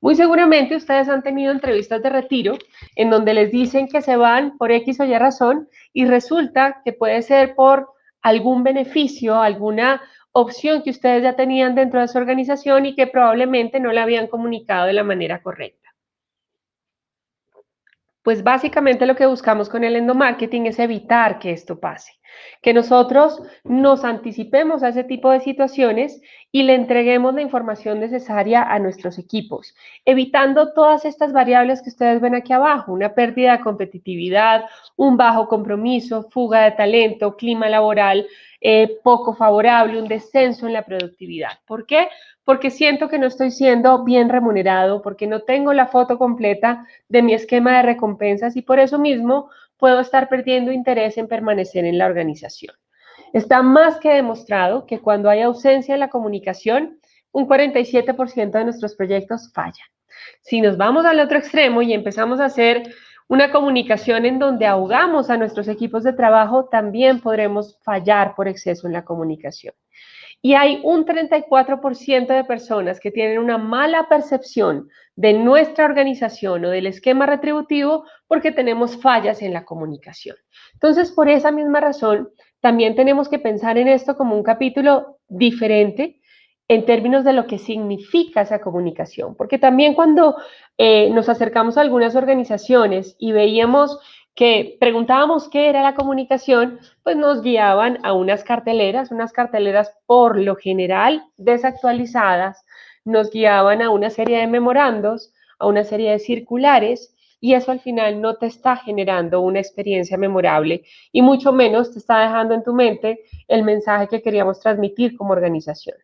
Muy seguramente ustedes han tenido entrevistas de retiro en donde les dicen que se van por X o Y razón y resulta que puede ser por algún beneficio, alguna opción que ustedes ya tenían dentro de su organización y que probablemente no la habían comunicado de la manera correcta. Pues básicamente lo que buscamos con el endomarketing es evitar que esto pase, que nosotros nos anticipemos a ese tipo de situaciones y le entreguemos la información necesaria a nuestros equipos, evitando todas estas variables que ustedes ven aquí abajo, una pérdida de competitividad, un bajo compromiso, fuga de talento, clima laboral poco favorable, un descenso en la productividad. ¿Por qué? Porque siento que no estoy siendo bien remunerado, porque no tengo la foto completa de mi esquema de recompensas y por eso mismo puedo estar perdiendo interés en permanecer en la organización. Está más que demostrado que cuando hay ausencia en la comunicación, un 47% de nuestros proyectos fallan. Si nos vamos al otro extremo y empezamos a hacer una comunicación en donde ahogamos a nuestros equipos de trabajo, también podremos fallar por exceso en la comunicación. Y hay un 34% de personas que tienen una mala percepción de nuestra organización o del esquema retributivo porque tenemos fallas en la comunicación. Entonces, por esa misma razón, también tenemos que pensar en esto como un capítulo diferente en términos de lo que significa esa comunicación. Porque también cuando nos acercamos a algunas organizaciones y veíamos que preguntábamos qué era la comunicación, pues nos guiaban a unas carteleras por lo general desactualizadas, nos guiaban a una serie de memorandos, a una serie de circulares, y eso al final no te está generando una experiencia memorable y mucho menos te está dejando en tu mente el mensaje que queríamos transmitir como organización.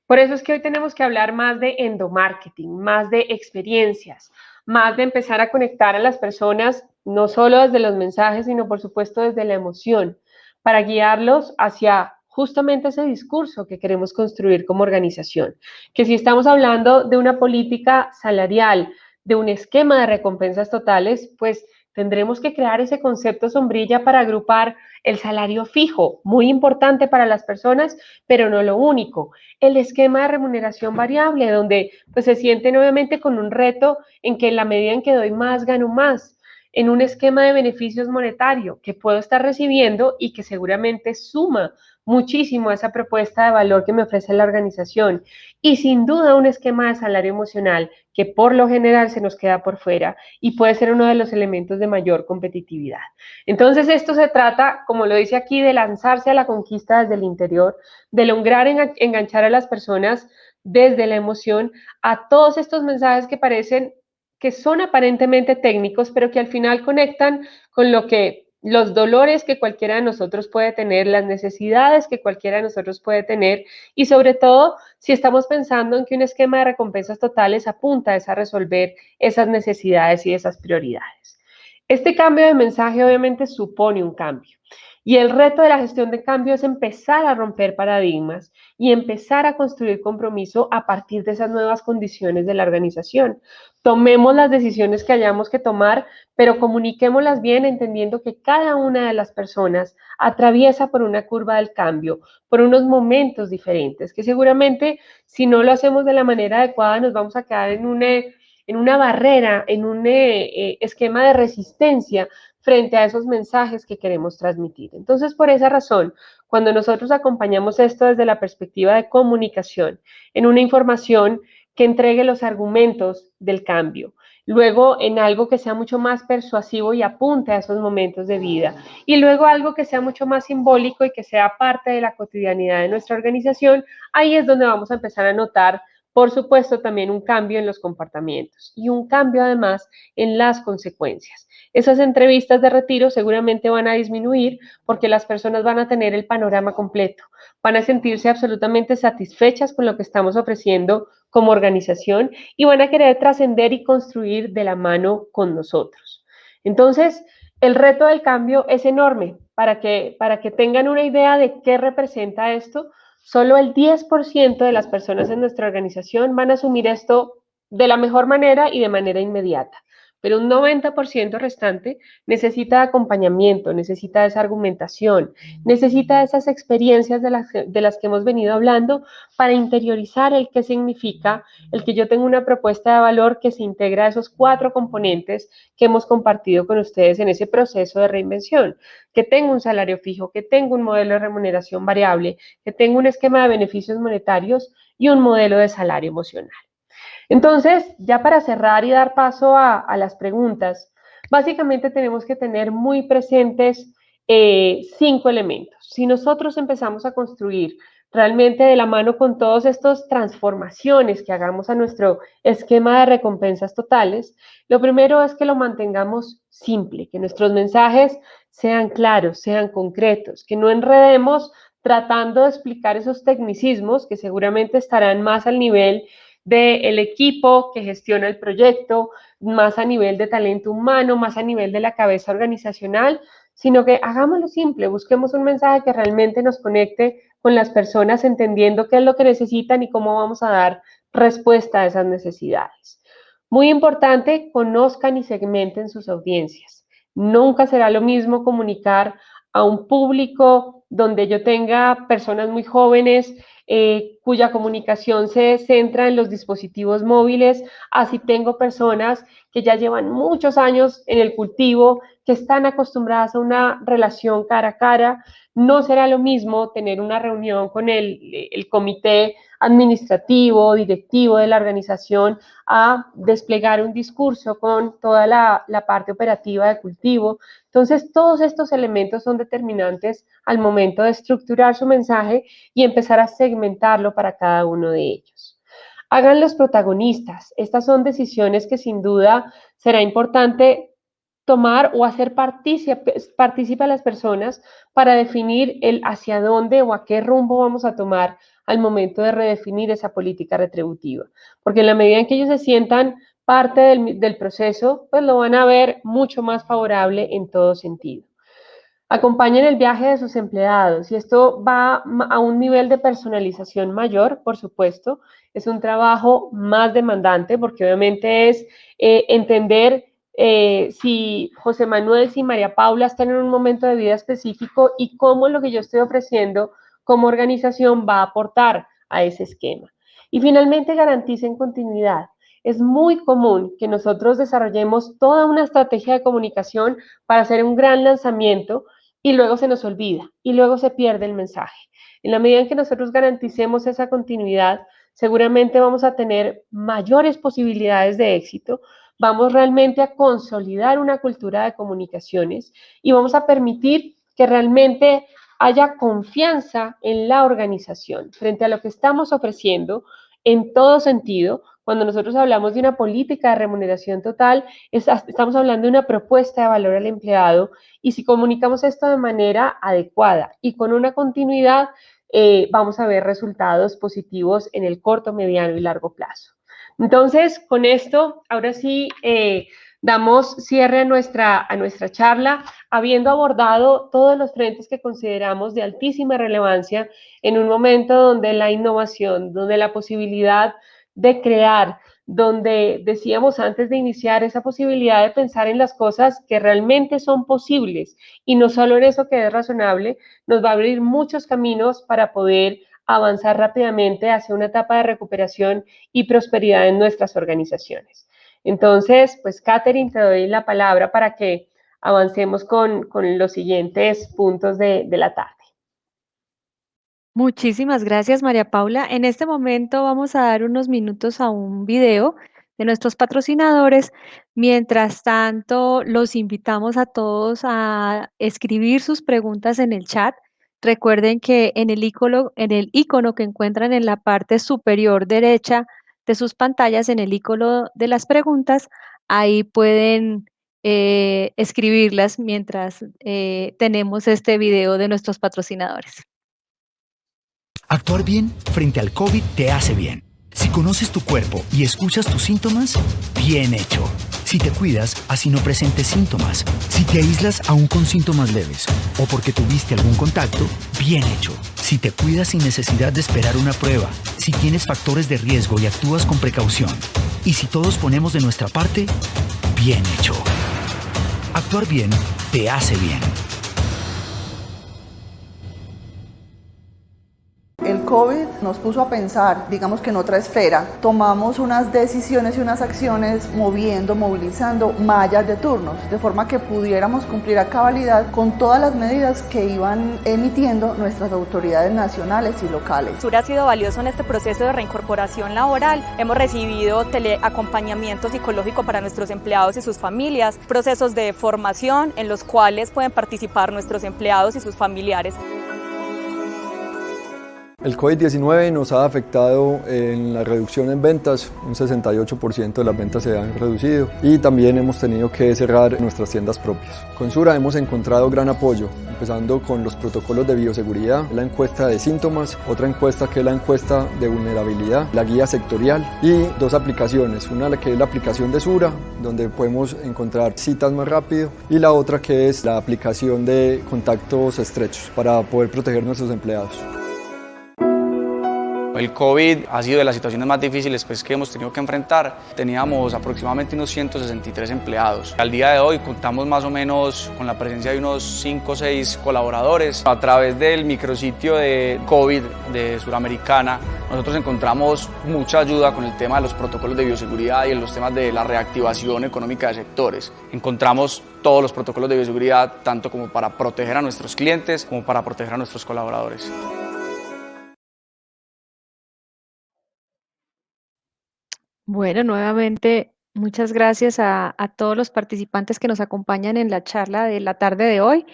Por eso es que hoy tenemos que hablar más de endomarketing, más de experiencias, más de empezar a conectar a las personas, no solo desde los mensajes, sino por supuesto desde la emoción, para guiarlos hacia justamente ese discurso que queremos construir como organización. Que si estamos hablando de una política salarial, de un esquema de recompensas totales, pues tendremos que crear ese concepto sombrilla para agrupar el salario fijo, muy importante para las personas, pero no lo único. El esquema de remuneración variable, donde pues se sienten obviamente con un reto en que en la medida en que doy más, gano más. En un esquema de beneficios monetario que puedo estar recibiendo y que seguramente suma muchísimo a esa propuesta de valor que me ofrece la organización. Y sin duda un esquema de salario emocional que por lo general se nos queda por fuera y puede ser uno de los elementos de mayor competitividad. Entonces esto se trata, como lo dice aquí, de lanzarse a la conquista desde el interior, de lograr enganchar a las personas desde la emoción a todos estos mensajes que parecen que son aparentemente técnicos, pero que al final conectan con lo que los dolores que cualquiera de nosotros puede tener, las necesidades que cualquiera de nosotros puede tener y sobre todo si estamos pensando en que un esquema de recompensas totales apunta a resolver esas necesidades y esas prioridades. Este cambio de mensaje obviamente supone un cambio. Y el reto de la gestión de cambio es empezar a romper paradigmas y empezar a construir compromiso a partir de esas nuevas condiciones de la organización. Tomemos las decisiones que hayamos que tomar, pero comuniquémoslas bien entendiendo que cada una de las personas atraviesa por una curva del cambio, por unos momentos diferentes, que seguramente si no lo hacemos de la manera adecuada nos vamos a quedar en una barrera, en un esquema de resistencia frente a esos mensajes que queremos transmitir. Entonces, por esa razón, cuando nosotros acompañamos esto desde la perspectiva de comunicación, en una información que entregue los argumentos del cambio, luego en algo que sea mucho más persuasivo y apunte a esos momentos de vida, y luego algo que sea mucho más simbólico y que sea parte de la cotidianidad de nuestra organización, ahí es donde vamos a empezar a notar, por supuesto, también un cambio en los comportamientos y un cambio además en las consecuencias. Esas entrevistas de retiro seguramente van a disminuir porque las personas van a tener el panorama completo, van a sentirse absolutamente satisfechas con lo que estamos ofreciendo como organización y van a querer trascender y construir de la mano con nosotros. Entonces, el reto del cambio es enorme. Para que tengan una idea de qué representa esto, solo el 10% de las personas en nuestra organización van a asumir esto de la mejor manera y de manera inmediata. Pero un 90% restante necesita acompañamiento, necesita esa argumentación, necesita esas experiencias de las que hemos venido hablando para interiorizar el qué significa el que yo tenga una propuesta de valor que se integra a esos 4 componentes que hemos compartido con ustedes en ese proceso de reinvención, que tenga un salario fijo, que tenga un modelo de remuneración variable, que tenga un esquema de beneficios monetarios y un modelo de salario emocional. Entonces, ya para cerrar y dar paso a las preguntas, básicamente tenemos que tener muy presentes 5 elementos. Si nosotros empezamos a construir realmente de la mano con todas estas transformaciones que hagamos a nuestro esquema de recompensas totales, lo primero es que lo mantengamos simple, que nuestros mensajes sean claros, sean concretos, que no enredemos tratando de explicar esos tecnicismos que seguramente estarán más al nivel del equipo que gestiona el proyecto, más a nivel de talento humano, más a nivel de la cabeza organizacional, sino que hagámoslo simple, busquemos un mensaje que realmente nos conecte con las personas entendiendo qué es lo que necesitan y cómo vamos a dar respuesta a esas necesidades. Muy importante, conozcan y segmenten sus audiencias. Nunca será lo mismo comunicar a un público donde yo tenga personas muy jóvenes cuya comunicación se centra en los dispositivos móviles, así tengo personas que ya llevan muchos años en el cultivo, que están acostumbradas a una relación cara a cara. No será lo mismo tener una reunión con el comité administrativo, directivo de la organización, a desplegar un discurso con toda la parte operativa de cultivo. Entonces, todos estos elementos son determinantes al momento de estructurar su mensaje y empezar a segmentarlo para cada uno de ellos. Hagan los protagonistas. Estas son decisiones que sin duda será importante tomar o hacer partícipe a las personas para definir el hacia dónde o a qué rumbo vamos a tomar al momento de redefinir esa política retributiva. Porque en la medida en que ellos se sientan parte del proceso, pues lo van a ver mucho más favorable en todo sentido. Acompañen el viaje de sus empleados y esto va a un nivel de personalización mayor, por supuesto. Es un trabajo más demandante porque obviamente es entender si José Manuel, si María Paula están en un momento de vida específico y cómo lo que yo estoy ofreciendo como organización va a aportar a ese esquema. Y finalmente garanticen continuidad. Es muy común que nosotros desarrollemos toda una estrategia de comunicación para hacer un gran lanzamiento y luego se nos olvida y luego se pierde el mensaje. En la medida en que nosotros garanticemos esa continuidad, seguramente vamos a tener mayores posibilidades de éxito, vamos realmente a consolidar una cultura de comunicaciones y vamos a permitir que realmente haya confianza en la organización frente a lo que estamos ofreciendo en todo sentido. Cuando nosotros hablamos de una política de remuneración total, estamos hablando de una propuesta de valor al empleado y si comunicamos esto de manera adecuada y con una continuidad, vamos a ver resultados positivos en el corto, mediano y largo plazo. Entonces, con esto, ahora sí, damos cierre a nuestra charla, habiendo abordado todos los frentes que consideramos de altísima relevancia en un momento donde la innovación, donde la posibilidad de crear, donde decíamos antes de iniciar esa posibilidad de pensar en las cosas que realmente son posibles y no solo en eso que es razonable, nos va a abrir muchos caminos para poder avanzar rápidamente hacia una etapa de recuperación y prosperidad en nuestras organizaciones. Entonces, pues, Catherine, te doy la palabra para que avancemos con los siguientes puntos de la tarde. Muchísimas gracias, María Paula. En este momento vamos a dar unos minutos a un video de nuestros patrocinadores. Mientras tanto, los invitamos a todos a escribir sus preguntas en el chat. Recuerden que en el icono que encuentran en la parte superior derecha de sus pantallas, en el icono de las preguntas, ahí pueden escribirlas mientras tenemos este video de nuestros patrocinadores. Actuar bien frente al COVID te hace bien. Si conoces tu cuerpo y escuchas tus síntomas, bien hecho. Si te cuidas, así no presentes síntomas. Si te aíslas aún con síntomas leves o porque tuviste algún contacto, bien hecho. Si te cuidas sin necesidad de esperar una prueba, si tienes factores de riesgo y actúas con precaución. Y si todos ponemos de nuestra parte, bien hecho. Actuar bien te hace bien. El COVID nos puso a pensar, digamos que en otra esfera. Tomamos unas decisiones y unas acciones movilizando mallas de turnos, de forma que pudiéramos cumplir a cabalidad con todas las medidas que iban emitiendo nuestras autoridades nacionales y locales. Sura ha sido valioso en este proceso de reincorporación laboral. Hemos recibido teleacompañamiento psicológico para nuestros empleados y sus familias, procesos de formación en los cuales pueden participar nuestros empleados y sus familiares. El COVID-19 nos ha afectado en la reducción en ventas, un 68% de las ventas se han reducido y también hemos tenido que cerrar nuestras tiendas propias. Con Sura hemos encontrado gran apoyo, empezando con los protocolos de bioseguridad, la encuesta de síntomas, otra encuesta que es la encuesta de vulnerabilidad, la guía sectorial y dos aplicaciones, una que es la aplicación de Sura, donde podemos encontrar citas más rápido y la otra que es la aplicación de contactos estrechos para poder proteger a nuestros empleados. El COVID ha sido de las situaciones más difíciles que hemos tenido que enfrentar. Teníamos aproximadamente unos 163 empleados. Al día de hoy contamos más o menos con la presencia de unos 5 o 6 colaboradores. A través del micrositio de COVID de Suramericana, nosotros encontramos mucha ayuda con el tema de los protocolos de bioseguridad y en los temas de la reactivación económica de sectores. Encontramos todos los protocolos de bioseguridad, tanto como para proteger a nuestros clientes como para proteger a nuestros colaboradores. Bueno, nuevamente, muchas gracias a todos los participantes que nos acompañan en la charla de la tarde de hoy.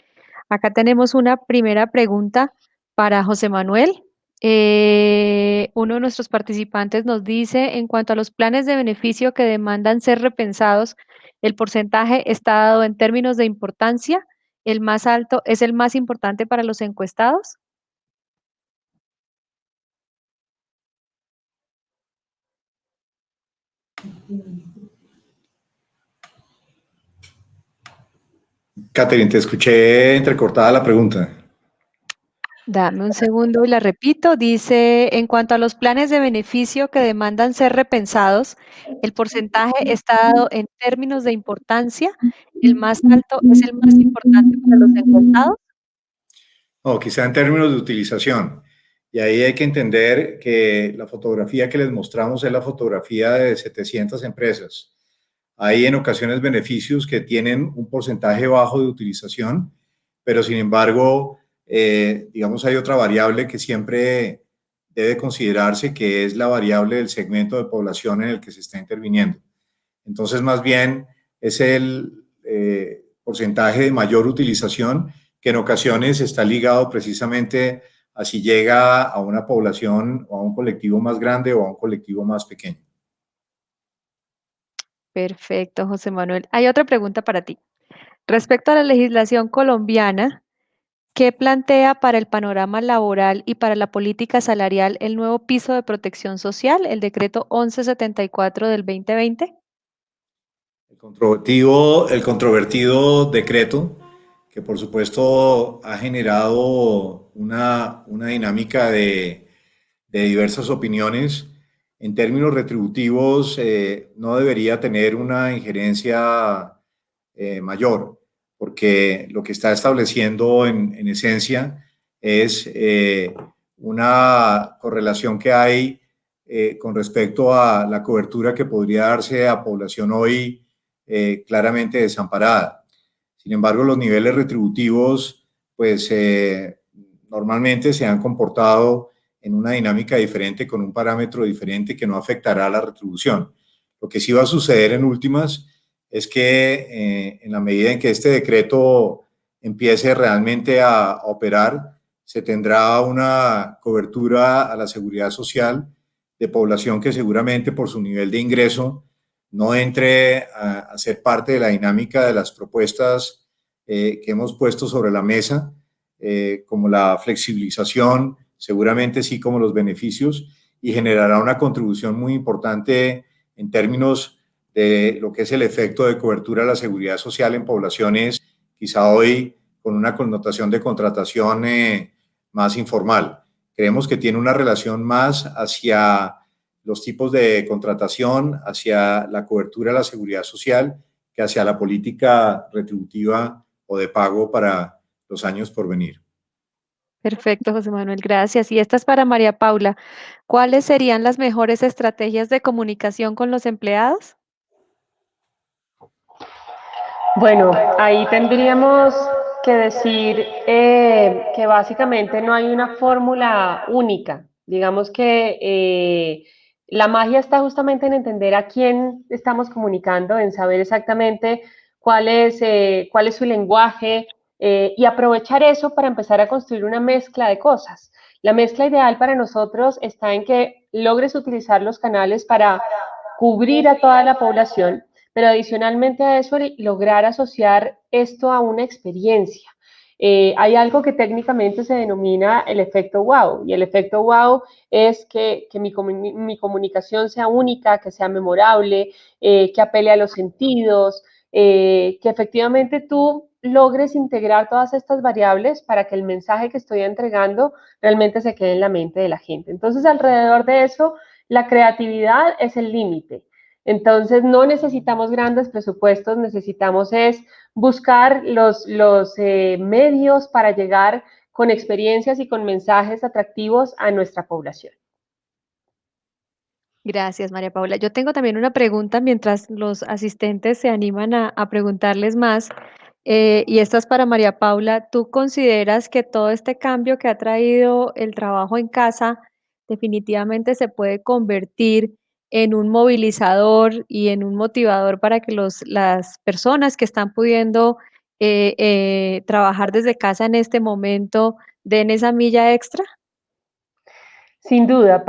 Acá tenemos una primera pregunta para José Manuel. Uno de nuestros participantes nos dice, en cuanto a los planes de beneficio que demandan ser repensados ¿El porcentaje está dado en términos de importancia? ¿El más alto es el más importante para los encuestados? Catherine, te escuché entrecortada la pregunta. Dame un segundo y la repito. Dice, en cuanto a los planes de beneficio que demandan ser repensados, ¿el porcentaje está dado en términos de importancia? ¿El más alto es el más importante para los encuestados? O quizá en términos de utilización. Y ahí hay que entender que la fotografía que les mostramos es la fotografía de 700 empresas. Hay en ocasiones beneficios que tienen un porcentaje bajo de utilización, pero sin embargo, digamos, hay otra variable que siempre debe considerarse, que es la variable del segmento de población en el que se está interviniendo. Entonces, más bien, es el porcentaje de mayor utilización que en ocasiones está ligado precisamente a si llega a una población o a un colectivo más grande o a un colectivo más pequeño. Perfecto, José Manuel. Hay otra pregunta para ti. Respecto a la legislación colombiana, ¿qué plantea para el panorama laboral y para la política salarial el nuevo piso de protección social, el decreto 1174 del 2020? El controvertido decreto, que por supuesto ha generado una dinámica de diversas opiniones, en términos retributivos no debería tener una injerencia mayor, porque lo que está estableciendo en esencia es una correlación que hay con respecto a la cobertura que podría darse a población hoy claramente desamparada. Sin embargo, los niveles retributivos, pues normalmente se han comportado en una dinámica diferente, con un parámetro diferente que no afectará a la retribución. Lo que sí va a suceder en últimas es que en la medida en que este decreto empiece realmente a operar, se tendrá una cobertura a la seguridad social de población que seguramente por su nivel de ingreso no entre a ser parte de la dinámica de las propuestas que hemos puesto sobre la mesa, como la flexibilización, seguramente sí como los beneficios, y generará una contribución muy importante en términos de lo que es el efecto de cobertura a la seguridad social en poblaciones quizá hoy con una connotación de contratación más informal. Creemos que tiene una relación más hacia los tipos de contratación, hacia la cobertura a la seguridad social, que hacia la política retributiva o de pago para los años por venir. Perfecto, José Manuel, gracias. Y esta es para María Paula. ¿Cuáles serían las mejores estrategias de comunicación con los empleados? Bueno, ahí tendríamos que decir que básicamente no hay una fórmula única. Digamos que la magia está justamente en entender a quién estamos comunicando, en saber exactamente cuál es su lenguaje y aprovechar eso para empezar a construir una mezcla de cosas. La mezcla ideal para nosotros está en que logres utilizar los canales para cubrir a toda la población, pero adicionalmente a eso, lograr asociar esto a una experiencia. Hay algo que técnicamente se denomina el efecto wow, y el efecto wow es que mi comunicación sea única, que sea memorable, que apele a los sentidos, que efectivamente tú logres integrar todas estas variables para que el mensaje que estoy entregando realmente se quede en la mente de la gente. Entonces, alrededor de eso, la creatividad es el límite. Entonces, no necesitamos grandes presupuestos, necesitamos es buscar los medios para llegar con experiencias y con mensajes atractivos a nuestra población. Gracias, María Paula. Yo tengo también una pregunta mientras los asistentes se animan a preguntarles más. Y esta es para María Paula. ¿Tú consideras que todo este cambio que ha traído el trabajo en casa definitivamente se puede convertir en un movilizador y en un motivador para que las personas que están pudiendo trabajar desde casa en este momento den esa milla extra? Sin duda,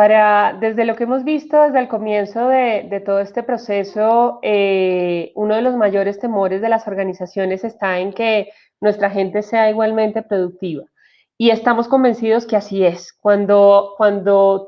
desde lo que hemos visto desde el comienzo de todo este proceso, uno de los mayores temores de las organizaciones está en que nuestra gente sea igualmente productiva. Y estamos convencidos que así es. Cuando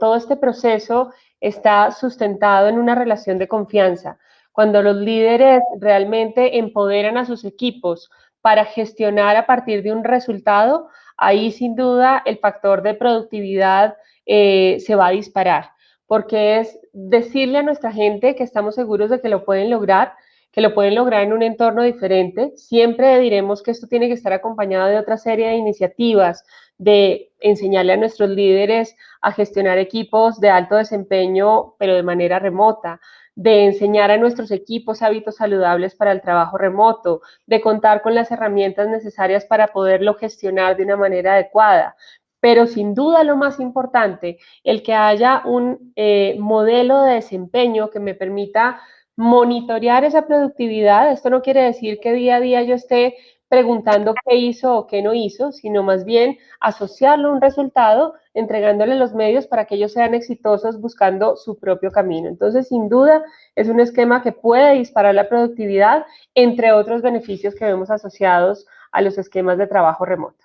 todo este proceso está sustentado en una relación de confianza, cuando los líderes realmente empoderan a sus equipos para gestionar a partir de un resultado, ahí sin duda el factor de productividad se va a disparar, porque es decirle a nuestra gente que estamos seguros de que lo pueden lograr en un entorno diferente. Siempre diremos que esto tiene que estar acompañado de otra serie de iniciativas, de enseñarle a nuestros líderes a gestionar equipos de alto desempeño, pero de manera remota, de enseñar a nuestros equipos hábitos saludables para el trabajo remoto, de contar con las herramientas necesarias para poderlo gestionar de una manera adecuada. Pero sin duda lo más importante, el que haya un modelo de desempeño que me permita monitorear esa productividad. Esto no quiere decir que día a día yo esté preguntando qué hizo o qué no hizo, sino más bien asociarlo a un resultado, entregándole los medios para que ellos sean exitosos buscando su propio camino. Entonces, sin duda, es un esquema que puede disparar la productividad, entre otros beneficios que vemos asociados a los esquemas de trabajo remoto.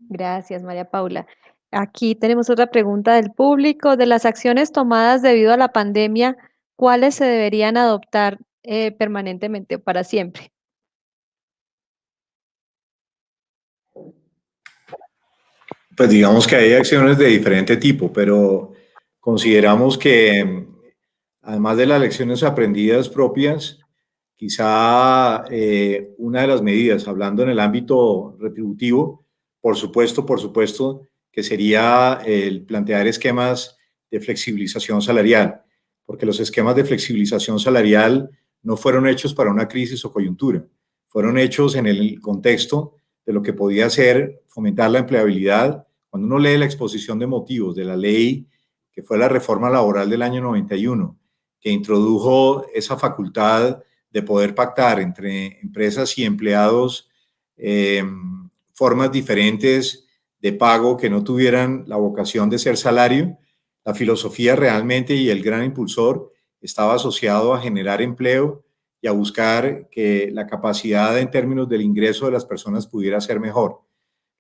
Gracias, María Paula. Aquí tenemos otra pregunta del público. De las acciones tomadas debido a la pandemia, ¿cuáles se deberían adoptar permanentemente o para siempre? Pues digamos que hay acciones de diferente tipo, pero consideramos que además de las lecciones aprendidas propias, quizá una de las medidas, hablando en el ámbito retributivo, por supuesto, que sería el plantear esquemas de flexibilización salarial, porque los esquemas de flexibilización salarial no fueron hechos para una crisis o coyuntura, fueron hechos en el contexto de lo que podía ser fomentar la empleabilidad. Cuando uno lee la exposición de motivos de la ley que fue la reforma laboral del año 91, que introdujo esa facultad de poder pactar entre empresas y empleados formas diferentes de pago que no tuvieran la vocación de ser salario, la filosofía realmente y el gran impulsor estaba asociado a generar empleo y a buscar que la capacidad en términos del ingreso de las personas pudiera ser mejor.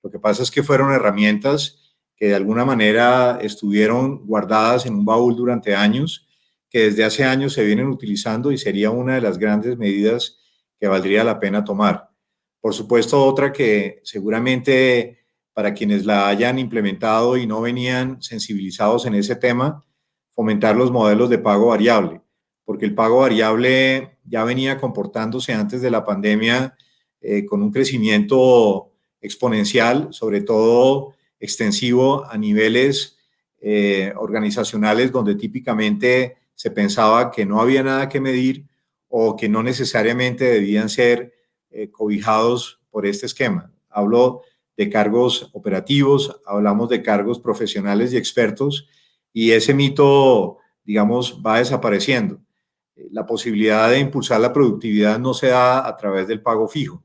Lo que pasa es que fueron herramientas que de alguna manera estuvieron guardadas en un baúl durante años, que desde hace años se vienen utilizando y sería una de las grandes medidas que valdría la pena tomar. Por supuesto, otra que seguramente para quienes la hayan implementado y no venían sensibilizados en ese tema, fomentar los modelos de pago variable, porque el pago variable ya venía comportándose antes de la pandemia con un crecimiento exponencial, sobre todo extensivo a niveles organizacionales donde típicamente se pensaba que no había nada que medir o que no necesariamente debían ser cobijados por este esquema. Hablo de cargos operativos, hablamos de cargos profesionales y expertos, y ese mito, digamos, va desapareciendo. La posibilidad de impulsar la productividad no se da a través del pago fijo.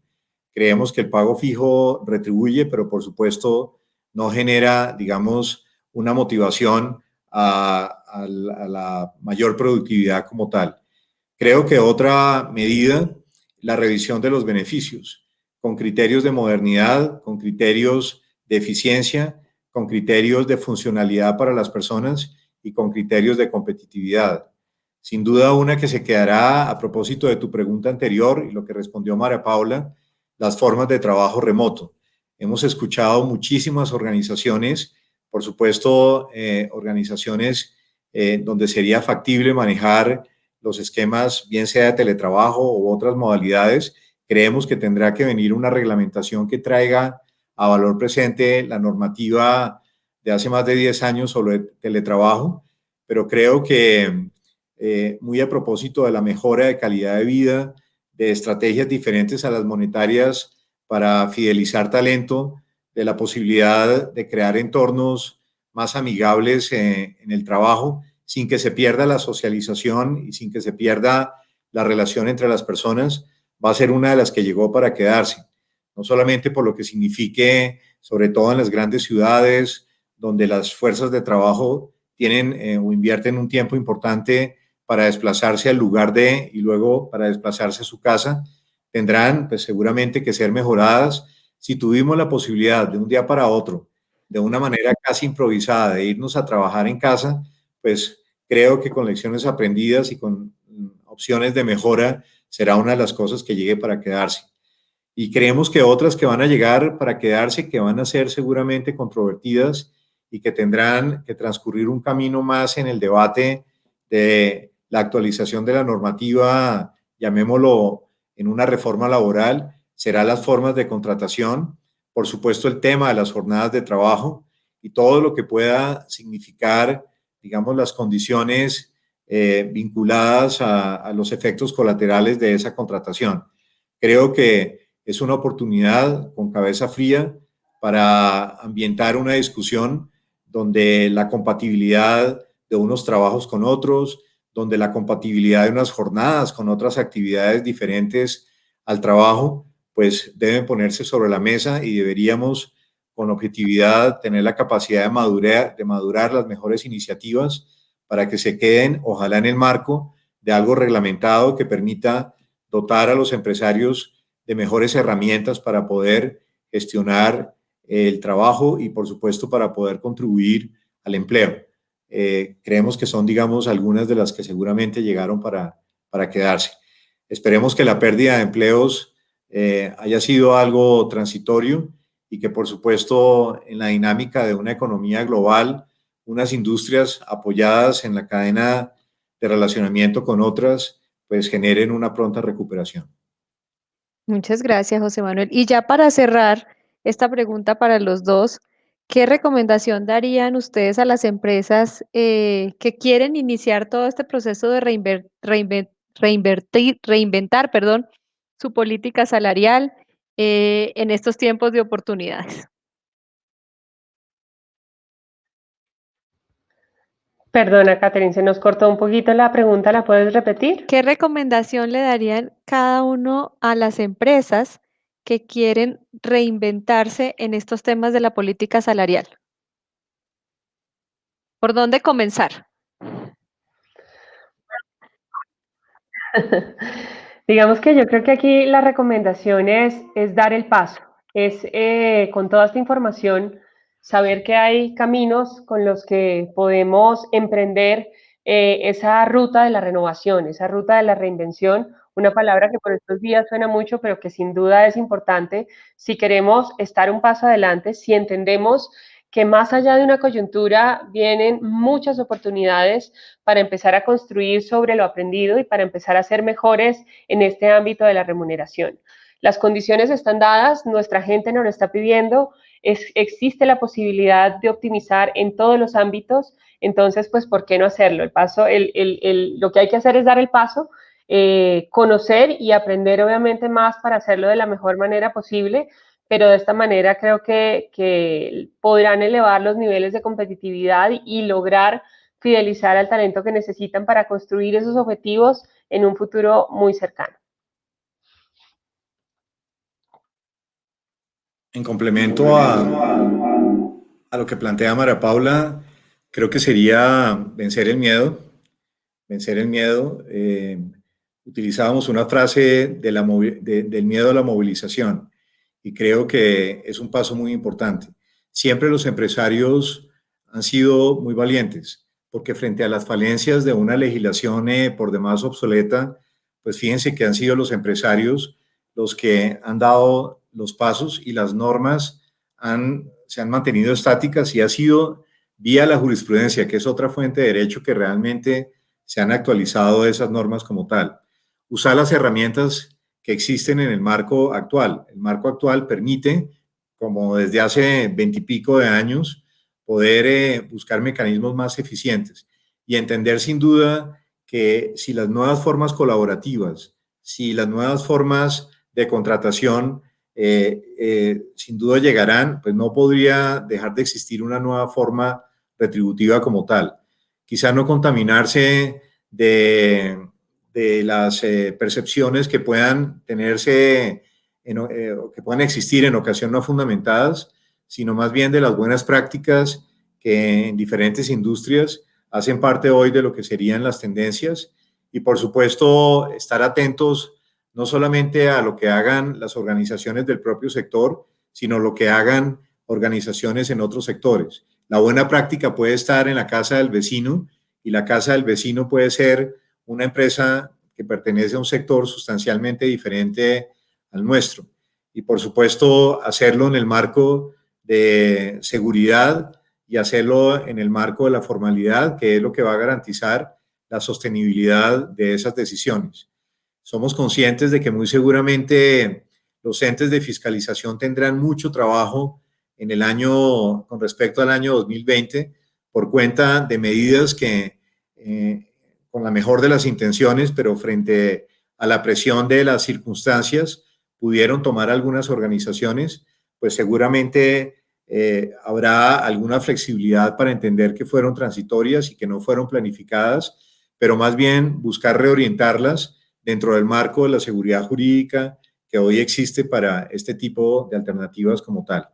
Creemos que el pago fijo retribuye, pero por supuesto no genera, digamos, una motivación a la mayor productividad como tal. Creo que otra medida, la revisión de los beneficios, con criterios de modernidad, con criterios de eficiencia, con criterios de funcionalidad para las personas y con criterios de competitividad. Sin duda una que se quedará a propósito de tu pregunta anterior y lo que respondió María Paula, las formas de trabajo remoto. Hemos escuchado muchísimas organizaciones, por supuesto, organizaciones donde sería factible manejar los esquemas, bien sea de teletrabajo u otras modalidades. Creemos que tendrá que venir una reglamentación que traiga a valor presente la normativa de hace más de 10 años sobre teletrabajo, pero creo que muy a propósito de la mejora de calidad de vida, de estrategias diferentes a las monetarias para fidelizar talento, de la posibilidad de crear entornos más amigables en el trabajo, sin que se pierda la socialización y sin que se pierda la relación entre las personas, va a ser una de las que llegó para quedarse. No solamente por lo que signifique, sobre todo en las grandes ciudades, donde las fuerzas de trabajo tienen o invierten un tiempo importante para desplazarse al lugar de y luego para desplazarse a su casa, tendrán pues seguramente que ser mejoradas. Si tuvimos la posibilidad de un día para otro, de una manera casi improvisada, de irnos a trabajar en casa, pues creo que con lecciones aprendidas y con opciones de mejora será una de las cosas que llegue para quedarse. Y creemos que otras que van a llegar para quedarse, que van a ser seguramente controvertidas y que tendrán que transcurrir un camino más en el debate de la actualización de la normativa, llamémoslo en una reforma laboral, serán las formas de contratación, por supuesto el tema de las jornadas de trabajo y todo lo que pueda significar, digamos, las condiciones vinculadas a los efectos colaterales de esa contratación. Creo que es una oportunidad con cabeza fría para ambientar una discusión donde la compatibilidad de unos trabajos con otros, donde la compatibilidad de unas jornadas con otras actividades diferentes al trabajo, pues deben ponerse sobre la mesa y deberíamos con objetividad tener la capacidad de madurar las mejores iniciativas para que se queden, ojalá en el marco de algo reglamentado que permita dotar a los empresarios de mejores herramientas para poder gestionar el trabajo y, por supuesto, para poder contribuir al empleo. Creemos que son, digamos, algunas de las que seguramente llegaron para quedarse. Esperemos que la pérdida de empleos haya sido algo transitorio y que, por supuesto, en la dinámica de una economía global, unas industrias apoyadas en la cadena de relacionamiento con otras, pues generen una pronta recuperación. Muchas gracias, José Manuel. Y ya para cerrar esta pregunta para los dos, ¿qué recomendación darían ustedes a las empresas que quieren iniciar todo este proceso de reinventar, perdón, su política salarial en estos tiempos de oportunidades? Perdona, Catherine, se nos cortó un poquito la pregunta, ¿la puedes repetir? ¿Qué recomendación le darían cada uno a las empresas que quieren reinventarse en estos temas de la política salarial? ¿Por dónde comenzar? Digamos que yo creo que aquí la recomendación es dar el paso, es con toda esta información saber que hay caminos con los que podemos emprender esa ruta de la renovación, esa ruta de la reinvención, una palabra que por estos días suena mucho, pero que sin duda es importante si queremos estar un paso adelante, si entendemos que más allá de una coyuntura vienen muchas oportunidades para empezar a construir sobre lo aprendido y para empezar a ser mejores en este ámbito de la remuneración. Las condiciones están dadas, nuestra gente nos lo está pidiendo, existe la posibilidad de optimizar en todos los ámbitos, entonces, pues, ¿por qué no hacerlo? Lo que hay que hacer es dar el paso, conocer y aprender obviamente más para hacerlo de la mejor manera posible, pero de esta manera creo que podrán elevar los niveles de competitividad y lograr fidelizar al talento que necesitan para construir esos objetivos en un futuro muy cercano. En complemento a lo que plantea María Paula, creo que sería vencer el miedo. Vencer el miedo. Utilizábamos una frase del miedo a la movilización y creo que es un paso muy importante. Siempre los empresarios han sido muy valientes porque frente a las falencias de una legislación por demás obsoleta, pues fíjense que han sido los empresarios los que han dado los pasos y las normas se han mantenido estáticas y ha sido vía la jurisprudencia, que es otra fuente de derecho que realmente se han actualizado esas normas como tal. Usar las herramientas que existen en el marco actual. El marco actual permite, como desde hace 20 y pico de años, poder buscar mecanismos más eficientes y entender sin duda que si las nuevas formas colaborativas, si las nuevas formas de contratación sin duda llegarán, pues no podría dejar de existir una nueva forma retributiva como tal. Quizá no contaminarse de las percepciones que puedan tenerse, que puedan existir en ocasiones no fundamentadas, sino más bien de las buenas prácticas que en diferentes industrias hacen parte hoy de lo que serían las tendencias y por supuesto estar atentos no solamente a lo que hagan las organizaciones del propio sector, sino lo que hagan organizaciones en otros sectores. La buena práctica puede estar en la casa del vecino y la casa del vecino puede ser una empresa que pertenece a un sector sustancialmente diferente al nuestro. Y por supuesto hacerlo en el marco de seguridad y hacerlo en el marco de la formalidad, que es lo que va a garantizar la sostenibilidad de esas decisiones. Somos conscientes de que muy seguramente los entes de fiscalización tendrán mucho trabajo en el año, con respecto al año 2020, por cuenta de medidas que, con la mejor de las intenciones, pero frente a la presión de las circunstancias, pudieron tomar algunas organizaciones, pues seguramente habrá alguna flexibilidad para entender que fueron transitorias y que no fueron planificadas, pero más bien buscar reorientarlas dentro del marco de la seguridad jurídica que hoy existe para este tipo de alternativas como tal.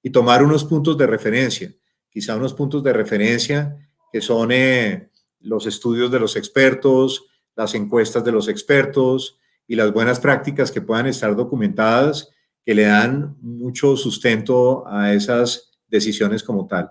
Y tomar unos puntos de referencia, quizá unos puntos de referencia que son los estudios de los expertos, las encuestas de los expertos y las buenas prácticas que puedan estar documentadas que le dan mucho sustento a esas decisiones como tal.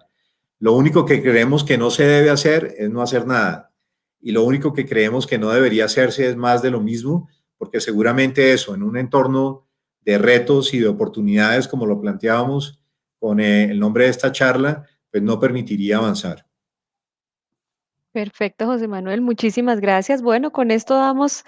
Lo único que creemos que no se debe hacer es no hacer nada. Y lo único que creemos que no debería hacerse es más de lo mismo, porque seguramente eso, en un entorno de retos y de oportunidades, como lo planteábamos con el nombre de esta charla, pues no permitiría avanzar. Perfecto, José Manuel, muchísimas gracias. Bueno, con esto damos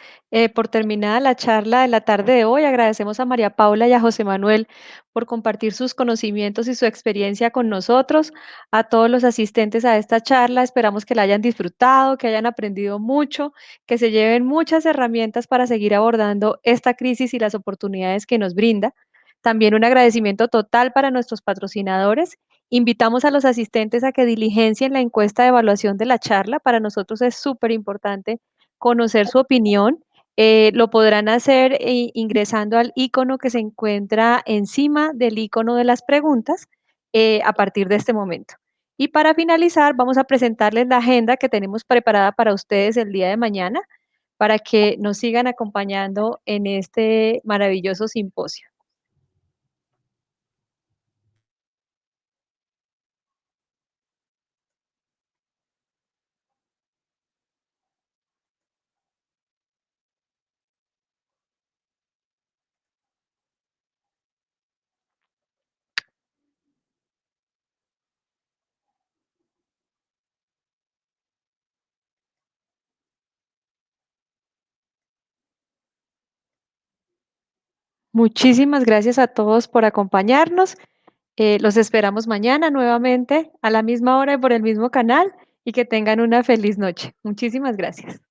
por terminada la charla de la tarde de hoy. Agradecemos a María Paula y a José Manuel por compartir sus conocimientos y su experiencia con nosotros. A todos los asistentes a esta charla, esperamos que la hayan disfrutado, que hayan aprendido mucho, que se lleven muchas herramientas para seguir abordando esta crisis y las oportunidades que nos brinda. También un agradecimiento total para nuestros patrocinadores. Invitamos a los asistentes a que diligencien la encuesta de evaluación de la charla. Para nosotros es súper importante conocer su opinión. Lo podrán hacer ingresando al icono que se encuentra encima del icono de las preguntas a partir de este momento. Y para finalizar, vamos a presentarles la agenda que tenemos preparada para ustedes el día de mañana para que nos sigan acompañando en este maravilloso simposio. Muchísimas gracias a todos por acompañarnos. Los esperamos mañana nuevamente a la misma hora y por el mismo canal y que tengan una feliz noche. Muchísimas gracias.